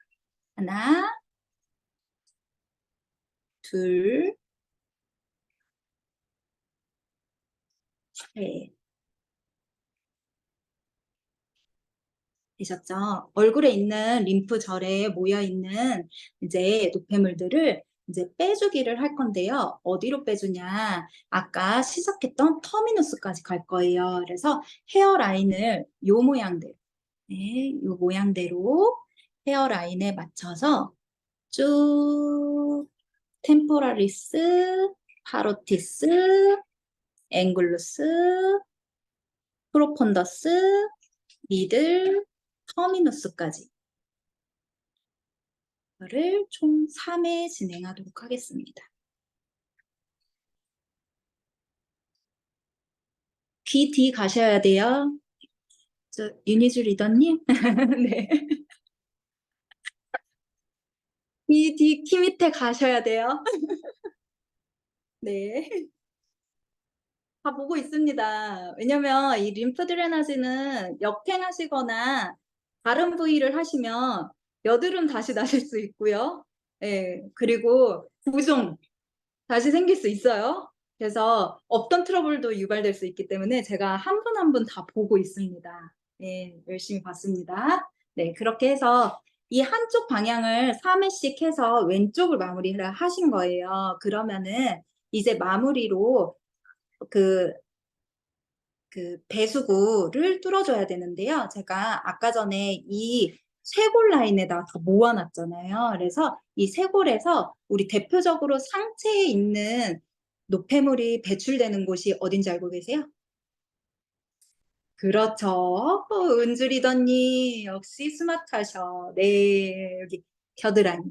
하나, 둘, 셋. 되셨죠? 얼굴에 있는 림프절에 모여있는 이제 노폐물들을 이제 빼주기를 할 건데요. 어디로 빼주냐? 아까 시작했던 터미누스까지 갈 거예요. 그래서 헤어라인을 요 모양대로, 네, 요 모양대로 헤어라인에 맞춰서 쭉 템포라리스, 파로티스, 앵글루스, 프로폰더스, 미들, 터미누스까지 를 총 3회 진행하도록 하겠습니다. 귀 뒤 가셔야 돼요. 유니즈 리더님. 네. 귀 밑에 가셔야 돼요. 네. 다 보고 있습니다. 왜냐면 이 림프 드레나지는 역행하시거나 다른 부위를 하시면 여드름 다시 나실 수 있고요. 예, 그리고 부종 다시 생길 수 있어요. 그래서 없던 트러블도 유발될 수 있기 때문에 제가 한 분 한 분 다 보고 있습니다. 네, 열심히 봤습니다. 네, 그렇게 해서 이 한쪽 방향을 3회씩 해서 왼쪽을 마무리를 하신 거예요. 그러면은 이제 마무리로 그 배수구를 뚫어줘야 되는데요. 제가 아까 전에 이 쇄골 라인에다 다 모아놨잖아요. 그래서 이 쇄골에서 우리 대표적으로 상체에 있는 노폐물이 배출되는 곳이 어딘지 알고 계세요? 그렇죠. 은주 리더님 역시 스마트하셔. 네, 여기 겨드랑이.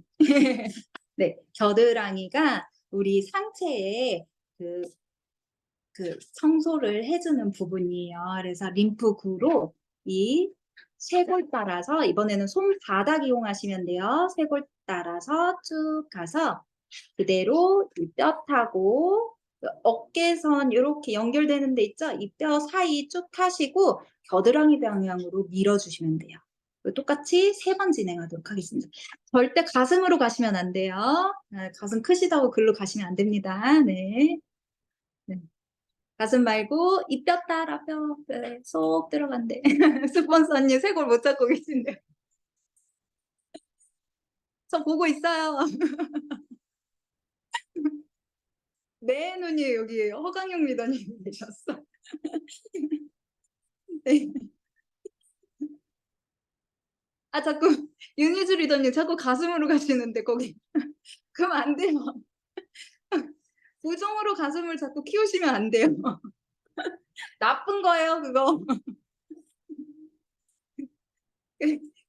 네, 겨드랑이가 우리 상체에 그 청소를 해주는 부분이에요. 그래서 림프구로 이 쇄골 따라서 이번에는 손바닥 이용하시면 돼요. 쇄골 따라서 쭉 가서 그대로 이 뼈 타고 어깨선 이렇게 연결되는 데 있죠? 이 뼈 사이 쭉 타시고 겨드랑이 방향으로 밀어주시면 돼요. 똑같이 3번 진행하도록 하겠습니다. 절대 가슴으로 가시면 안 돼요. 가슴 크시다고 글로 가시면 안 됩니다. 네. 네. 가슴 말고 이 뼈 따라 뼈에 쏙 들어간대. 스폰서님 쇄골 못 잡고 계신데. 저 보고 있어요. 네, 눈이 여기 허강영 리더님 계셨어. 네. 아, 자꾸 윤희주 리더님 자꾸 가슴으로 가시는데 거기 그럼 안 돼요. 부종으로 가슴을 자꾸 키우시면 안 돼요. 나쁜 거예요, 그거.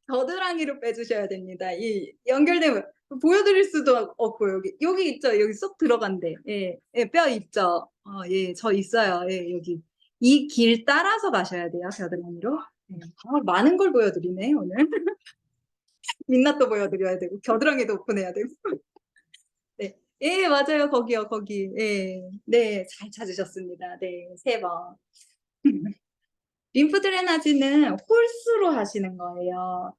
겨드랑이로 빼주셔야 됩니다. 이 연결되면 보여드릴 수도 없고 여기 있죠. 여기 쏙 들어간대. 예, 예, 뼈 있죠. 예, 저 있어요. 예, 여기 이 길 따라서 가셔야 돼요. 겨드랑이로. 예. 많은 걸 보여드리네 오늘. 민낯도 보여드려야 되고 겨드랑이도 오픈해야 되고. 네, 예, 맞아요. 거기요, 거기. 예, 네, 잘 찾으셨습니다. 네, 3번. 림프 드레나지는 홀수로 하시는 거예요.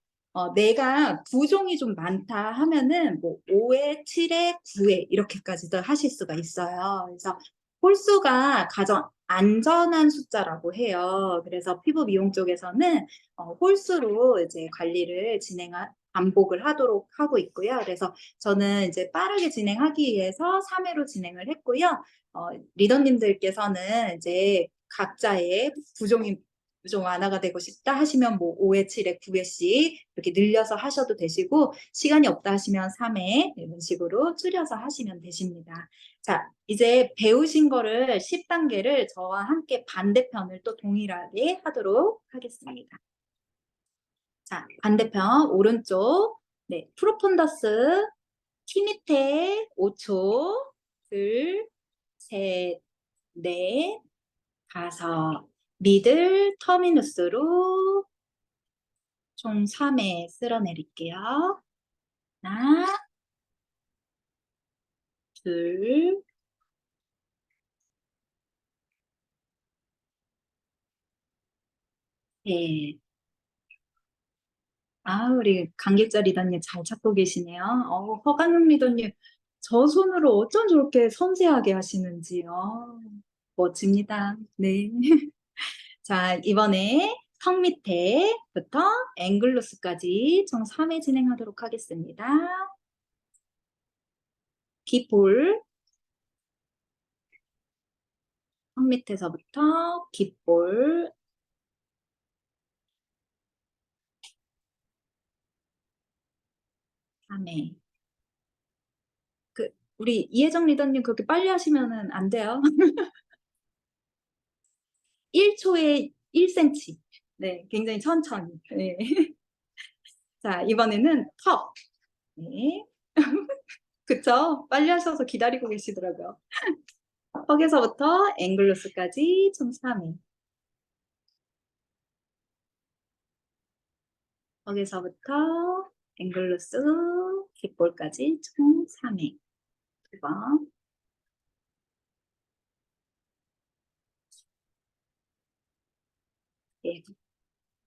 내가 부종이 좀 많다 하면은 뭐 5회, 7회, 9회 이렇게까지도 하실 수가 있어요. 그래서 홀수가 가장 안전한 숫자라고 해요. 그래서 피부 미용 쪽에서는 홀수로 이제 관리를 반복을 하도록 하고 있고요. 그래서 저는 이제 빠르게 진행하기 위해서 3회로 진행을 했고요. 리더님들께서는 이제 각자의 부종 완화가 되고 싶다 하시면 뭐 5회, 7회, 9회씩 이렇게 늘려서 하셔도 되시고 시간이 없다 하시면 3회 이런 식으로 줄여서 하시면 되십니다. 자, 이제 배우신 거를 10단계를 저와 함께 반대편을 또 동일하게 하도록 하겠습니다. 자, 반대편 오른쪽 네, 프로폰더스 T 밑에 5초, 둘, 셋, 넷, 다섯. 미들 터미누스로 총 3회 쓸어내릴게요. 하나, 둘, 셋. 아, 우리 감귤자 리더님 잘 찾고 계시네요. 허가는 리더님, 저 손으로 어쩜 저렇게 섬세하게 하시는지요. 멋집니다. 네. 자, 이번에 턱 밑에부터 앵글루스까지 총 3회 진행하도록 하겠습니다. 귓볼, 턱 밑에서부터 귓볼, 3회. 우리 이혜정 리더님 그렇게 빨리 하시면은 안 돼요. 1초에 1cm. 네, 굉장히 천천히. 네. 자, 이번에는 턱. 네. 그쵸? 빨리 하셔서 기다리고 계시더라고요. 턱에서부터 앵글루스까지 총 3회. 턱에서부터 앵글루스, 귓볼까지 총 3회. 2번. 예.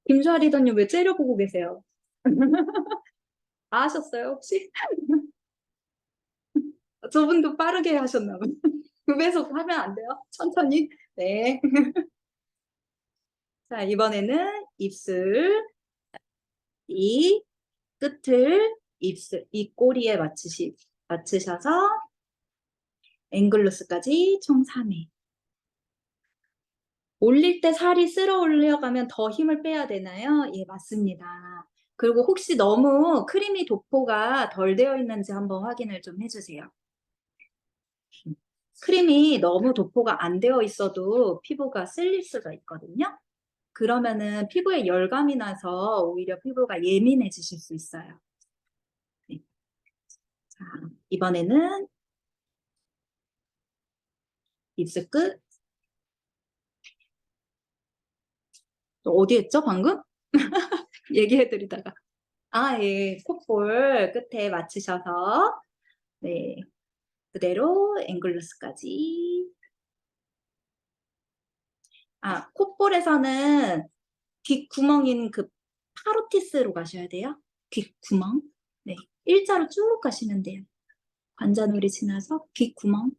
김주아 리더님 왜 째려보고 계세요? 다 하셨어요, 혹시? 저분도 빠르게 하셨나 봐요. 2배속 하면 안 돼요? 천천히. 네. 자, 이번에는 입술, 이 끝을 이 꼬리에 맞추셔서 앵글루스까지 총 3회. 올릴 때 살이 쓸어 올려가면 더 힘을 빼야 되나요? 예, 맞습니다. 그리고 혹시 너무 크리미 도포가 덜 되어 있는지 한번 확인을 좀 해주세요. 크림이 너무 도포가 안 되어 있어도 피부가 쓸릴 수가 있거든요. 그러면은 피부에 열감이 나서 오히려 피부가 예민해지실 수 있어요. 네. 자, 이번에는 입술 끝. 또 어디 했죠, 방금? 얘기해드리다가. 아, 예, 콧볼 끝에 맞추셔서, 네, 그대로 앵글루스까지. 아, 콧볼에서는 귓구멍인 그 파로티스로 가셔야 돼요. 귓구멍. 네, 일자로 쭉 가시면 돼요. 관자놀이 지나서 귓구멍.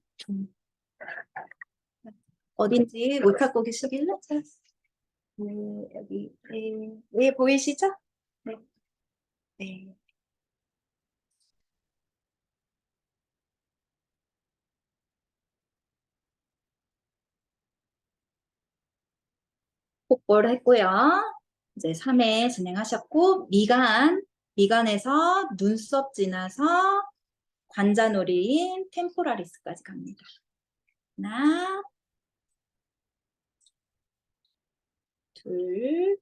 어딘지 못 찾고 계시길래. 자, 네, 여기, 네, 네, 보이시죠? 네, 네. 콧볼 했고요. 이제 3회 진행하셨고, 미간에서 눈썹 지나서 관자놀이인 템포라리스까지 갑니다. 하나, 둘,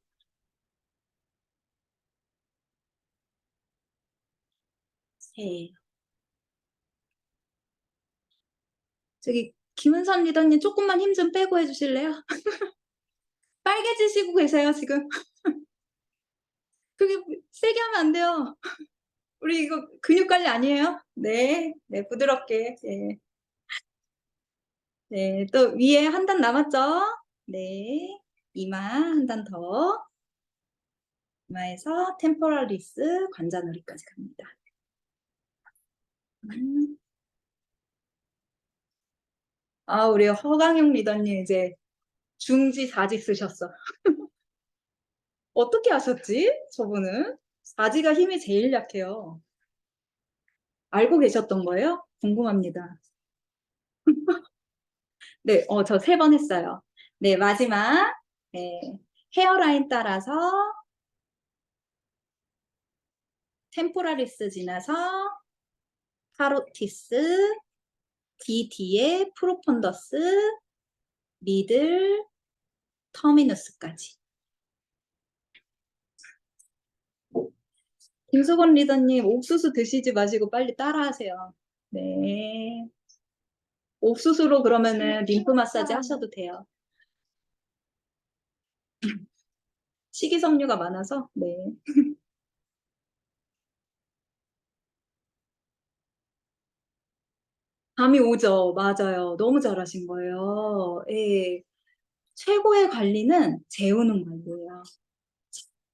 셋. 저기 김은선 리더님 조금만 힘 좀 빼고 해주실래요? 빨개지시고 계세요, 지금. 그게 세게 하면 안 돼요. 우리 이거 근육 관리 아니에요? 네, 네, 부드럽게. 네. 네, 또 위에 한 단 남았죠? 네, 이마 한 단 더. 이마에서 템포럴리스 관자놀이까지 갑니다. 아, 우리 허강용 리더님 이제 중지 4지 쓰셨어. 어떻게 하셨지? 저분은? 4지가 힘이 제일 약해요. 알고 계셨던 거예요? 궁금합니다. 네, 저 3번 했어요. 네, 마지막. 네, 헤어라인 따라서 템포라리스 지나서 카로티스, 귀 뒤에 프로펀더스, 미들, 터미누스까지. 김수건 리더님, 옥수수 드시지 마시고 빨리 따라하세요. 네. 옥수수로 그러면은 림프 마사지 하셔도 돼요. 식이섬유가 많아서, 네. 감이 오죠. 맞아요. 너무 잘하신 거예요. 예. 최고의 관리는 재우는 관리예요.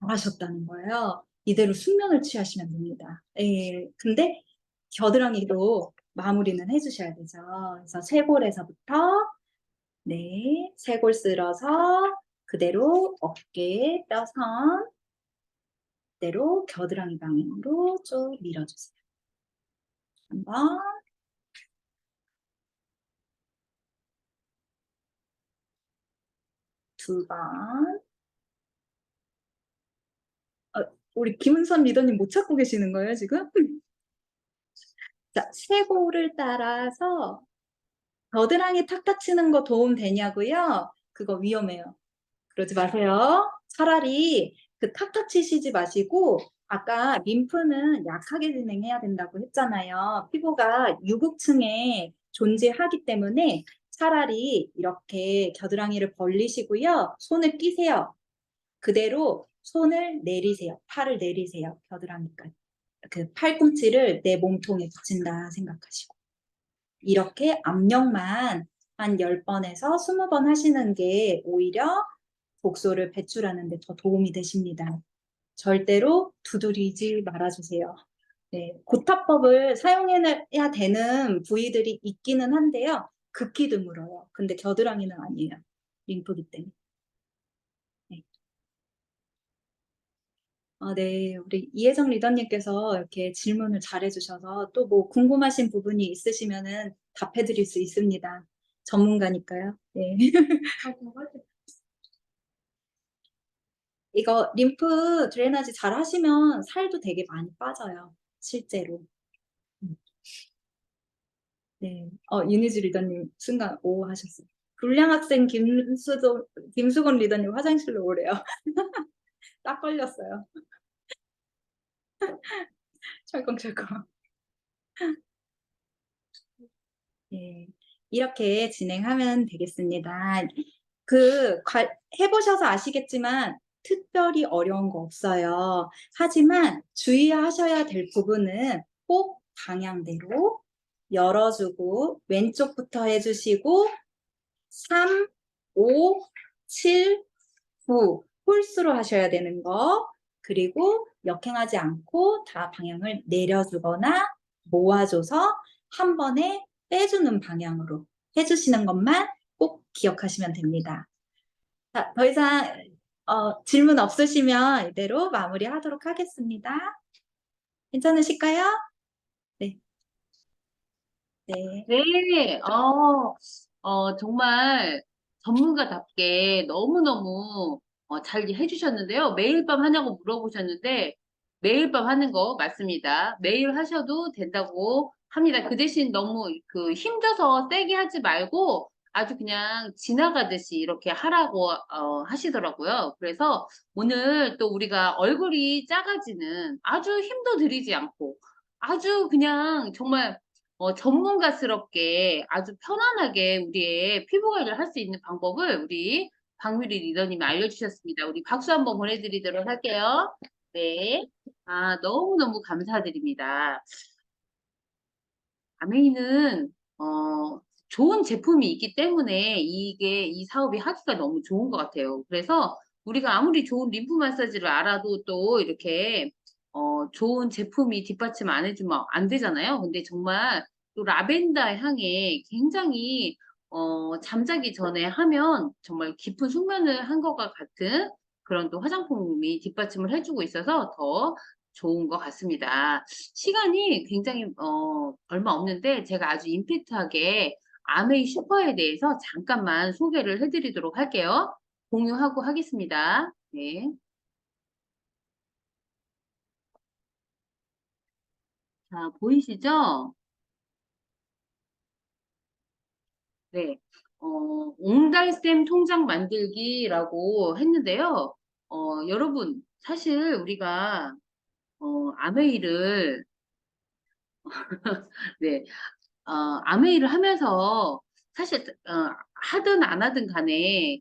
잘하셨다는 거예요. 이대로 숙면을 취하시면 됩니다. 예. 근데 겨드랑이도 마무리는 해주셔야 되죠. 그래서 쇄골에서부터, 네, 쇄골 쓸어서 그대로 어깨, 뼈선, 그대로 겨드랑이 방향으로 쭉 밀어주세요. 한 번, 두 번. 우리 김은선 리더님 못 찾고 계시는 거예요, 지금? 자, 쇄골을 따라서 겨드랑이 탁탁 치는 거 도움 되냐고요? 그거 위험해요. 그러지 마세요. 차라리 그 탁탁 치시지 마시고 아까 림프는 약하게 진행해야 된다고 했잖아요. 피부가 유국층에 존재하기 때문에 차라리 이렇게 겨드랑이를 벌리시고요. 손을 끼세요. 그대로 손을 내리세요. 팔을 내리세요. 겨드랑이까지. 그 팔꿈치를 내 몸통에 붙인다 생각하시고. 이렇게 압력만 한 10번에서 20번 하시는 게 오히려 독소를 배출하는 데 더 도움이 되십니다. 절대로 두드리지 말아주세요. 네, 고타법을 사용해야 되는 부위들이 있기는 한데요. 극히 드물어요. 근데 겨드랑이는 아니에요. 림프기 때문에. 네. 네, 우리 이혜정 리더님께서 이렇게 질문을 잘해주셔서 또 뭐 궁금하신 부분이 있으시면은 답해드릴 수 있습니다. 전문가니까요. 네. 이거 림프 드레나지 잘 하시면 살도 되게 많이 빠져요. 실제로. 음. 네. 이니지 리더님 순간 오 하셨어요. 불량 학생 김수건 리더님 화장실로 오래요. 딱 걸렸어요. 철컹철컹. 네. 이렇게 진행하면 되겠습니다. 해보셔서 아시겠지만 특별히 어려운 거 없어요. 하지만 주의하셔야 될 부분은 꼭 방향대로 열어주고 왼쪽부터 해주시고 3, 5, 7, 9 홀수로 하셔야 되는 거 그리고 역행하지 않고 다 방향을 내려주거나 모아줘서 한 번에 빼주는 방향으로 해주시는 것만 꼭 기억하시면 됩니다. 자, 더 이상 질문 없으시면 이대로 마무리하도록 하겠습니다. 괜찮으실까요? 네. 네. 네, 정말 전문가답게 너무너무 잘 해주셨는데요. 매일 밤 하냐고 물어보셨는데, 매일 밤 하는 거 맞습니다. 매일 하셔도 된다고 합니다. 그 대신 너무 힘줘서 세게 하지 말고 아주 그냥 지나가듯이 이렇게 하라고 하시더라고요. 그래서 오늘 또 우리가 얼굴이 작아지는 아주 힘도 들이지 않고 아주 그냥 정말 전문가스럽게 아주 편안하게 우리의 피부 관리를 할 수 있는 방법을 우리 박유리 리더님이 알려주셨습니다. 우리 박수 한번 보내드리도록 할게요. 네. 너무너무 감사드립니다. 아메이는, 좋은 제품이 있기 때문에 이 사업이 하기가 너무 좋은 것 같아요. 그래서 우리가 아무리 좋은 림프 마사지를 알아도 또 이렇게, 좋은 제품이 뒷받침 안 해주면 안 되잖아요. 근데 정말 또 라벤더 향에 굉장히, 잠자기 전에 하면 정말 깊은 숙면을 한 것과 같은 그런 또 화장품이 뒷받침을 해주고 있어서 더 좋은 것 같습니다. 시간이 굉장히 얼마 없는데 제가 아주 임팩트하게 아메이 슈퍼에 대해서 잠깐만 소개를 해드리도록 할게요. 공유하고 하겠습니다. 네. 자, 보이시죠? 네. 옹달샘 통장 만들기라고 했는데요. 여러분, 사실 우리가 아메이를, 네, 아메이를 하면서 사실, 하든 안 하든 간에,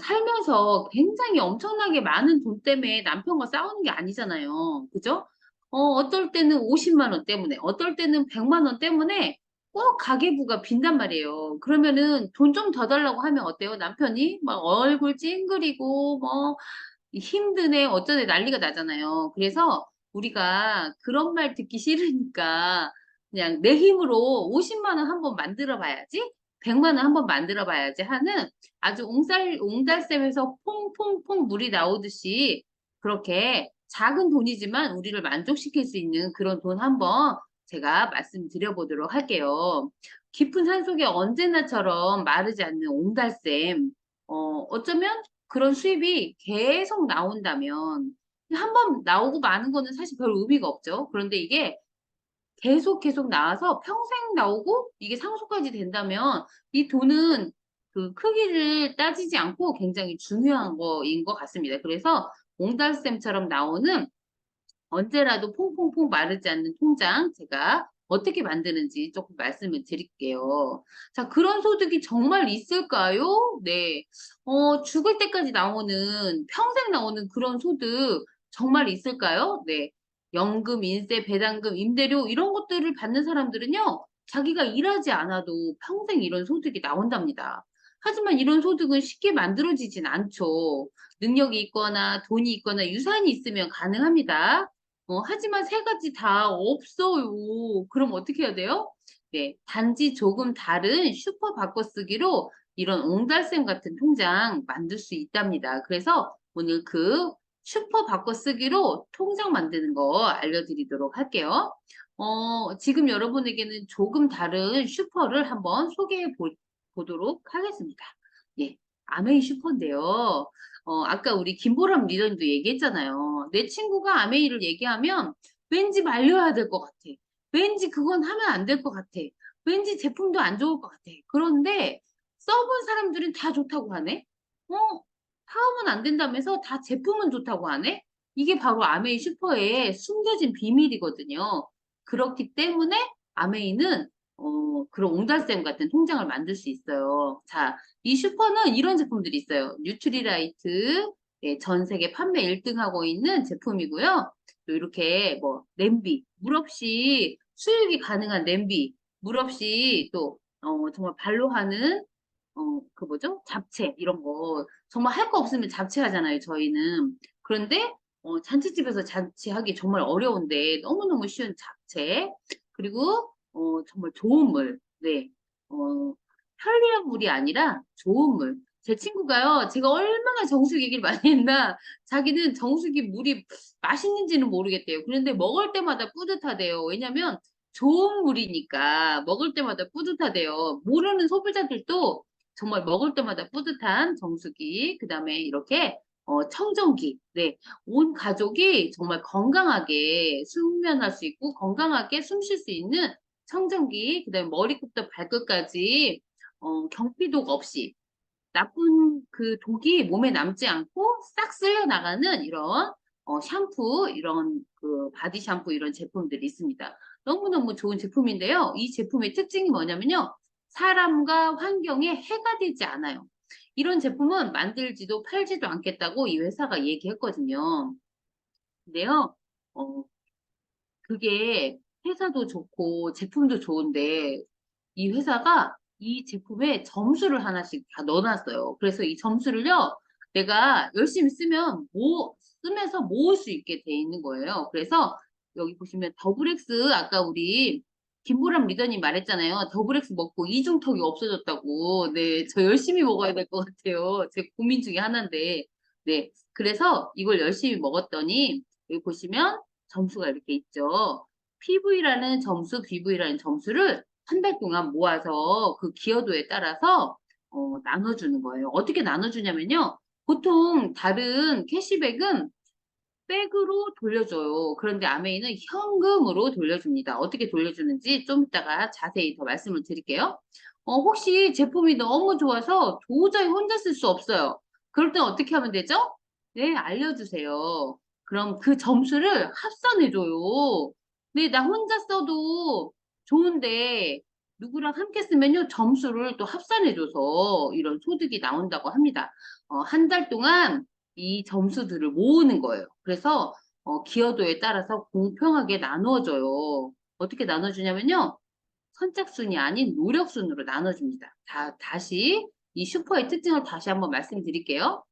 살면서 굉장히 엄청나게 많은 돈 때문에 남편과 싸우는 게 아니잖아요. 그죠? 어떨 때는 50만 원 때문에, 어떨 때는 100만 원 때문에 꼭 가계부가 빈단 말이에요. 그러면은 돈 좀 더 달라고 하면 어때요? 남편이 막 얼굴 찡그리고 뭐 힘드네 어쩌네 난리가 나잖아요. 그래서 우리가 그런 말 듣기 싫으니까 그냥 내 힘으로 50만 원 한번 만들어 봐야지, 100만 원 한번 만들어 봐야지 하는 아주 옹달샘에서 퐁퐁퐁 물이 나오듯이 그렇게 작은 돈이지만 우리를 만족시킬 수 있는 그런 돈 한번 제가 말씀드려 보도록 할게요. 깊은 산속에 언제나처럼 마르지 않는 옹달샘. 어쩌면 그런 수입이 계속 나온다면 한 번 나오고 마는 거는 사실 별 의미가 없죠. 그런데 이게 계속 나와서 평생 나오고 이게 상속까지 된다면 이 돈은 그 크기를 따지지 않고 굉장히 중요한 거인 것 같습니다. 그래서 옹달샘처럼 나오는 언제라도 퐁퐁퐁 마르지 않는 통장 제가 어떻게 만드는지 조금 말씀을 드릴게요. 자, 그런 소득이 정말 있을까요? 네. 죽을 때까지 나오는, 평생 나오는 그런 소득 정말 있을까요? 네. 연금, 인세, 배당금, 임대료 이런 것들을 받는 사람들은요, 자기가 일하지 않아도 평생 이런 소득이 나온답니다. 하지만 이런 소득은 쉽게 만들어지진 않죠. 능력이 있거나 돈이 있거나 유산이 있으면 가능합니다. 하지만 세 가지 다 없어요. 그럼 어떻게 해야 돼요? 네, 단지 조금 다른 슈퍼 바꿔쓰기로 이런 옹달샘 같은 통장 만들 수 있답니다. 그래서 오늘 그 슈퍼 바꿔쓰기로 통장 만드는 거 알려드리도록 할게요. 지금 여러분에게는 조금 다른 슈퍼를 한번 보도록 하겠습니다. 예, 아메이 슈퍼인데요. 아까 우리 김보람 리더님도 얘기했잖아요. 내 친구가 아메이를 얘기하면 왠지 말려야 될 것 같아. 왠지 그건 하면 안 될 것 같아. 왠지 제품도 안 좋을 것 같아. 그런데 써본 사람들은 다 좋다고 하네? 어, 사업은 안 된다면서 다 제품은 좋다고 하네? 이게 바로 아메이 슈퍼의 숨겨진 비밀이거든요. 그렇기 때문에 아메이는 그런 옹달샘 같은 통장을 만들 수 있어요. 자, 이 슈퍼는 이런 제품들이 있어요. 뉴트리라이트, 예, 전 세계 판매 1등 하고 있는 제품이고요. 또 이렇게 뭐 냄비, 물 없이 수육이 가능한 냄비, 물 없이 또 정말 발로 하는 그 뭐죠? 잡채 이런 거 정말 할 거 없으면 잡채 하잖아요. 저희는. 그런데 잔치집에서 잔치하기 정말 어려운데 너무너무 쉬운 잡채. 그리고 정말 좋은 물. 네. 어, 편리한 물이 아니라 좋은 물. 제 친구가요, 제가 얼마나 정수기 얘기를 많이 했나, 자기는 정수기 물이 맛있는지는 모르겠대요. 그런데 먹을 때마다 뿌듯하대요. 왜냐면 좋은 물이니까 먹을 때마다 뿌듯하대요. 모르는 소비자들도 정말 먹을 때마다 뿌듯한 정수기, 그 다음에 이렇게 청정기, 네, 온 가족이 정말 건강하게 숙면할 수 있고 건강하게 숨 쉴 수 있는 청정기, 그 다음에 머리끝부터 발끝까지 경피독 없이 나쁜 그 독이 몸에 남지 않고 싹 쓸려 나가는 이런 샴푸, 이런 그 바디 샴푸 이런 제품들이 있습니다. 너무너무 좋은 제품인데요. 이 제품의 특징이 뭐냐면요. 사람과 환경에 해가 되지 않아요. 이런 제품은 만들지도 팔지도 않겠다고 이 회사가 얘기했거든요. 근데요, 어, 그게 회사도 좋고 제품도 좋은데 이 회사가 이 제품에 점수를 하나씩 다 넣어놨어요. 그래서 이 점수를요, 내가 열심히 쓰면서 모을 수 있게 돼 있는 거예요. 그래서 여기 보시면 더블엑스, 아까 우리 김보람 리더님 말했잖아요. 더블엑스 먹고 이중턱이 없어졌다고. 네, 저 열심히 먹어야 될 것 같아요. 제 고민 중에 하나인데. 네, 그래서 이걸 열심히 먹었더니 여기 보시면 점수가 이렇게 있죠. PV라는 점수, BV라는 점수를 한 달 동안 모아서 그 기여도에 따라서 나눠주는 거예요. 어떻게 나눠주냐면요. 보통 다른 캐시백은 백으로 돌려줘요. 그런데 아메이는 현금으로 돌려줍니다. 어떻게 돌려주는지 좀 이따가 자세히 더 말씀을 드릴게요. 혹시 제품이 너무 좋아서 도저히 혼자 쓸 수 없어요. 그럴 땐 어떻게 하면 되죠? 네, 알려주세요. 그럼 그 점수를 합산해줘요. 근데 나 혼자 써도 좋은데 누구랑 함께 쓰면요 점수를 또 합산해줘서 이런 소득이 나온다고 합니다. 한 달 동안 이 점수들을 모으는 거예요. 그래서 기여도에 따라서 공평하게 나누어져요. 어떻게 나눠주냐면요. 선착순이 아닌 노력순으로 나눠줍니다. 다시 이 슈퍼의 특징을 다시 한번 말씀드릴게요.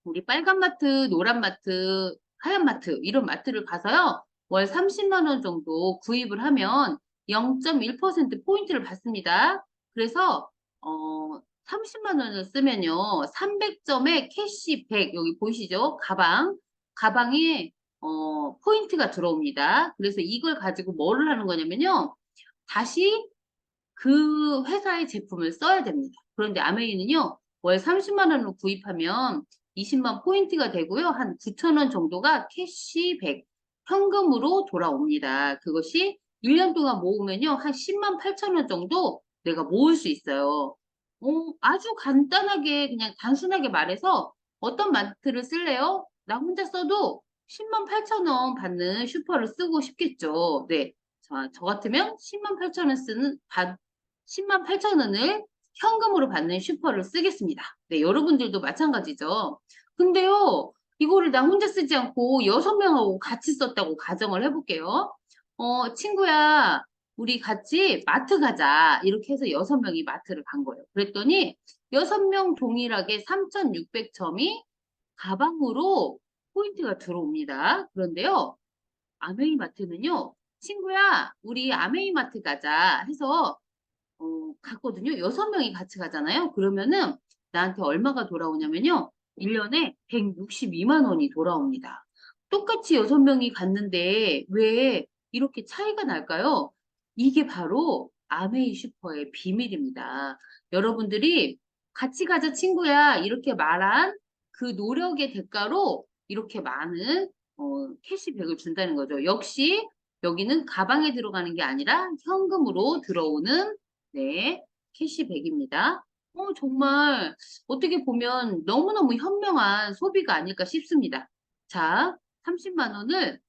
우리 빨간 마트, 노란 마트, 하얀 마트 이런 마트를 가서요. 월 30만 원 정도 구입을 하면 0.1% 포인트를 받습니다. 그래서 30만 원을 쓰면요. 300점에 캐시 100 여기 보이시죠? 가방에 포인트가 들어옵니다. 그래서 이걸 가지고 뭐를 하는 거냐면요. 다시 그 회사의 제품을 써야 됩니다. 그런데 아메이는요, 월 30만 원으로 구입하면 20만 포인트가 되고요. 한 9천 원 정도가 캐시백, 현금으로 돌아옵니다. 그것이 1년 동안 모으면요, 한 10만 8천 원 정도 내가 모을 수 있어요. 아주 간단하게, 그냥 단순하게 말해서 어떤 마트를 쓸래요? 나 혼자 써도 10만 8천 원 받는 슈퍼를 쓰고 싶겠죠. 네. 자, 저 같으면 10만 8천 원 10만 8천 원을 현금으로 받는 슈퍼를 쓰겠습니다. 네, 여러분들도 마찬가지죠. 근데요, 이거를 나 혼자 쓰지 않고 6명하고 같이 썼다고 가정을 해볼게요. 친구야, 우리 같이 마트 가자. 이렇게 해서 6명이 마트를 간 거예요. 그랬더니 6명 동일하게 3,600점이 가방으로 포인트가 들어옵니다. 그런데요, 아메이 마트는요, 친구야, 우리 아메이 마트 가자 해서 갔거든요. 6명이 같이 가잖아요. 그러면은 나한테 얼마가 돌아오냐면요. 1년에 162만 원이 돌아옵니다. 똑같이 6명이 갔는데 왜 이렇게 차이가 날까요? 이게 바로 아메이 슈퍼의 비밀입니다. 여러분들이 같이 가자 친구야 이렇게 말한 그 노력의 대가로 이렇게 많은 캐시백을 준다는 거죠. 역시 여기는 가방에 들어가는 게 아니라 현금으로 들어오는 네, 캐시백입니다. 정말 어떻게 보면 너무너무 현명한 소비가 아닐까 싶습니다. 자, 30만 원을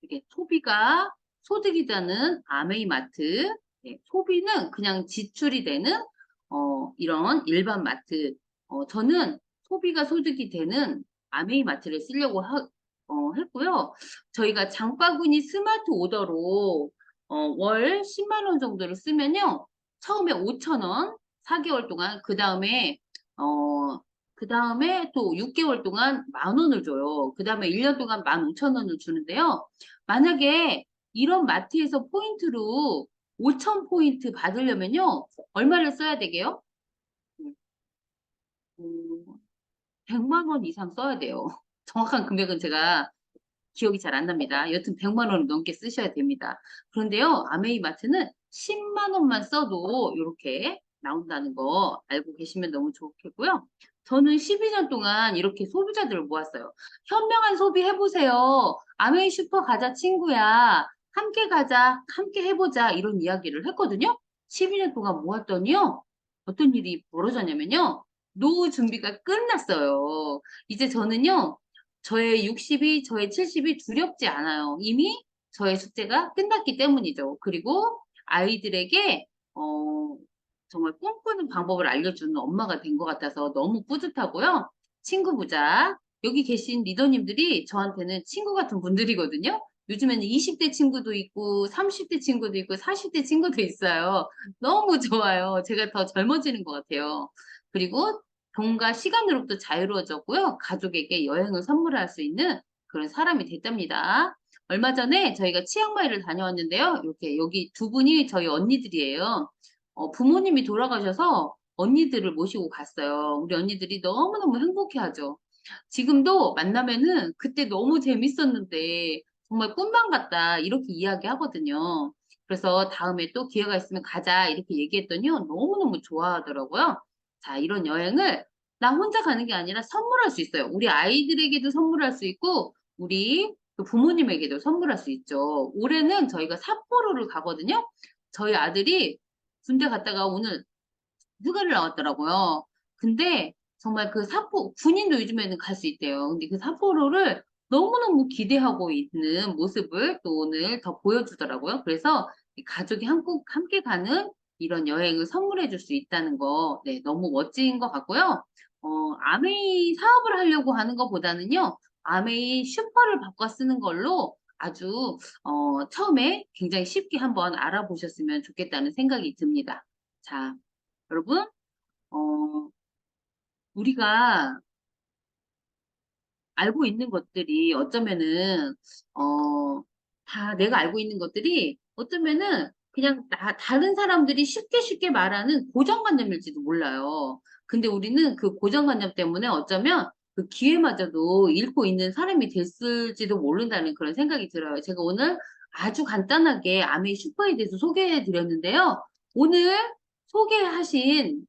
이렇게 소비가 소득이 되는 아메이마트, 네, 소비는 그냥 지출이 되는 이런 일반 마트. 저는 소비가 소득이 되는 아메이마트를 쓰려고 했고요. 저희가 장바구니 스마트 오더로 월 10만 원 정도를 쓰면요. 처음에 5천 원, 4개월 동안, 그 다음에 또 6개월 동안 10,000원을 줘요. 그 다음에 1년 동안 15,000원을 주는데요. 만약에 이런 마트에서 포인트로 5,000포인트 받으려면요. 얼마를 써야 되게요? 100만 원 이상 써야 돼요. 정확한 금액은 제가 기억이 잘 안 납니다. 여튼 100만 원을 넘게 쓰셔야 됩니다. 그런데요, 아메이마트는 10만 원만 써도 이렇게 나온다는 거 알고 계시면 너무 좋겠고요. 저는 12년 동안 이렇게 소비자들을 모았어요. 현명한 소비 해보세요. 아메이 슈퍼 가자, 친구야. 함께 가자, 함께 해보자. 이런 이야기를 했거든요. 12년 동안 모았더니요. 어떤 일이 벌어졌냐면요. 노후 준비가 끝났어요. 이제 저는요. 저의 60이, 저의 70이 두렵지 않아요. 이미 저의 숙제가 끝났기 때문이죠. 그리고 아이들에게 정말 꿈꾸는 방법을 알려주는 엄마가 된 것 같아서 너무 뿌듯하고요. 친구 부자. 여기 계신 리더님들이 저한테는 친구 같은 분들이거든요. 요즘에는 20대 친구도 있고 30대 친구도 있고 40대 친구도 있어요. 너무 좋아요. 제가 더 젊어지는 것 같아요. 그리고 돈과 시간으로부터 자유로워졌고요. 가족에게 여행을 선물할 수 있는 그런 사람이 됐답니다. 얼마 전에 저희가 치앙마이를 다녀왔는데요. 이렇게 여기 두 분이 저희 언니들이에요. 부모님이 돌아가셔서 언니들을 모시고 갔어요. 우리 언니들이 너무너무 행복해하죠. 지금도 만나면은 그때 너무 재밌었는데 정말 꿈만 같다 이렇게 이야기하거든요. 그래서 다음에 또 기회가 있으면 가자 이렇게 얘기했더니요. 너무너무 좋아하더라고요. 자, 이런 여행을 나 혼자 가는 게 아니라 선물할 수 있어요. 우리 아이들에게도 선물할 수 있고 우리 또 부모님에게도 선물할 수 있죠. 올해는 저희가 삿포로를 가거든요. 저희 아들이 군대 갔다가 오늘 휴가를 나왔더라고요. 근데 정말 군인도 요즘에는 갈 수 있대요. 근데 그 삿포로를 너무너무 기대하고 있는 모습을 또 오늘 더 보여주더라고요. 그래서 이 가족이 함께 가는 이런 여행을 선물해 줄 수 있다는 거, 네, 너무 멋진 것 같고요. 아메이 사업을 하려고 하는 것보다는요, 아메이 슈퍼를 바꿔 쓰는 걸로 아주, 처음에 굉장히 쉽게 한번 알아보셨으면 좋겠다는 생각이 듭니다. 자, 여러분, 어, 우리가 알고 있는 것들이 어쩌면은, 다 내가 알고 있는 것들이 어쩌면은 그냥 다른 사람들이 쉽게 말하는 고정관념일지도 몰라요. 근데 우리는 그 고정관념 때문에 어쩌면 그 기회마저도 잃고 있는 사람이 됐을지도 모른다는 그런 생각이 들어요. 제가 오늘 아주 간단하게 아메이 슈퍼에 대해서 소개해 드렸는데요. 오늘 소개하신,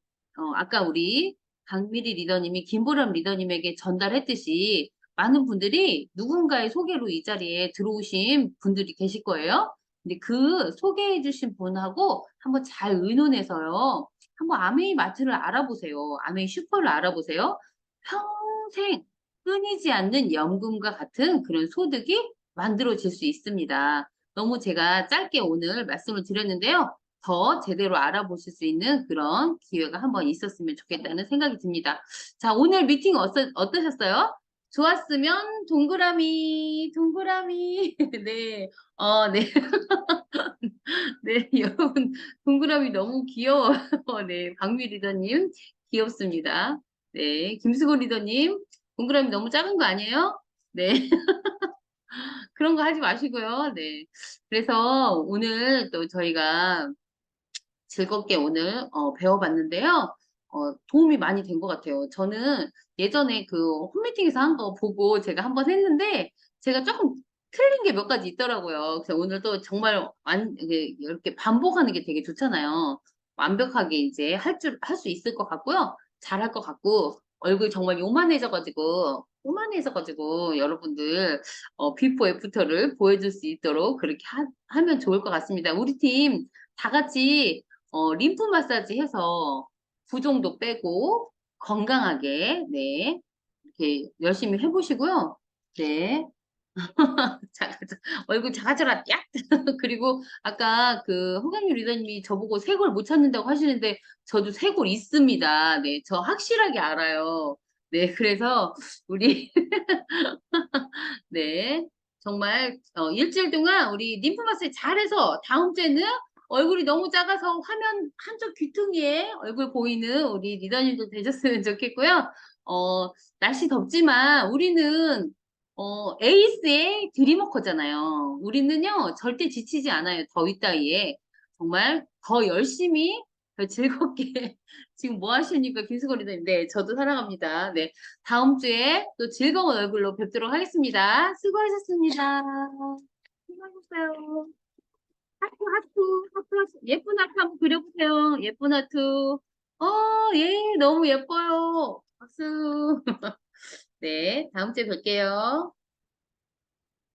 아까 우리 강미리 리더님이 김보람 리더님에게 전달했듯이 많은 분들이 누군가의 소개로 이 자리에 들어오신 분들이 계실 거예요. 근데 그 소개해 주신 분하고 한번 잘 의논해서요. 한번 아메이 마트를 알아보세요. 아메이 슈퍼를 알아보세요. 평생 끊이지 않는 연금과 같은 그런 소득이 만들어질 수 있습니다. 너무 제가 짧게 오늘 말씀을 드렸는데요. 더 제대로 알아보실 수 있는 그런 기회가 한번 있었으면 좋겠다는 생각이 듭니다. 자, 오늘 미팅 어떠셨어요? 좋았으면 동그라미, 동그라미. 네, 네. 네, 여러분, 동그라미 너무 귀여워요. 네, 박미 리더님, 귀엽습니다. 네, 김수곤 리더님, 동그라미 너무 작은 거 아니에요? 네, 그런 거 하지 마시고요. 네. 그래서 오늘 또 저희가 즐겁게 오늘 배워봤는데요. 도움이 많이 된 것 같아요. 저는 예전에 그 홈미팅에서 한 거 보고 제가 한번 했는데 제가 조금 틀린 게 몇 가지 있더라고요. 그래서 오늘 또 정말 이렇게 반복하는 게 되게 좋잖아요. 완벽하게 이제 할 수 있을 것 같고요. 잘할 것 같고 얼굴 정말 요만해져가지고 여러분들 비포 애프터를 보여줄 수 있도록 그렇게 하면 좋을 것 같습니다. 우리 팀 다 같이 림프 마사지 해서 부종도 빼고 건강하게, 네, 이렇게 열심히 해보시고요. 네. 얼굴 작아져라, 야! 그리고 아까 그 허경유 리더님이 저보고 쇄골 못 찾는다고 하시는데 저도 쇄골 있습니다. 네, 저 확실하게 알아요. 네, 그래서 우리 네. 정말 일주일 동안 우리 림프 마사지 잘해서 다음 주에는 얼굴이 너무 작아서 화면 한쪽 귀퉁이에 얼굴 보이는 우리 리더님도 되셨으면 좋겠고요. 날씨 덥지만 우리는 에이스의 드리머커잖아요. 우리는요 절대 지치지 않아요. 더위 따위에 정말 더 열심히 더 즐겁게 지금 뭐 하시니까 김수건 리더님, 네, 저도 살아갑니다. 네, 다음 주에 또 즐거운 얼굴로 뵙도록 하겠습니다. 수고하셨습니다. 수고하셨어요. 하트. 예쁜 하트 한번 그려보세요. 예쁜 하트. 예, 너무 예뻐요. 박수. 네, 다음 주에 뵐게요.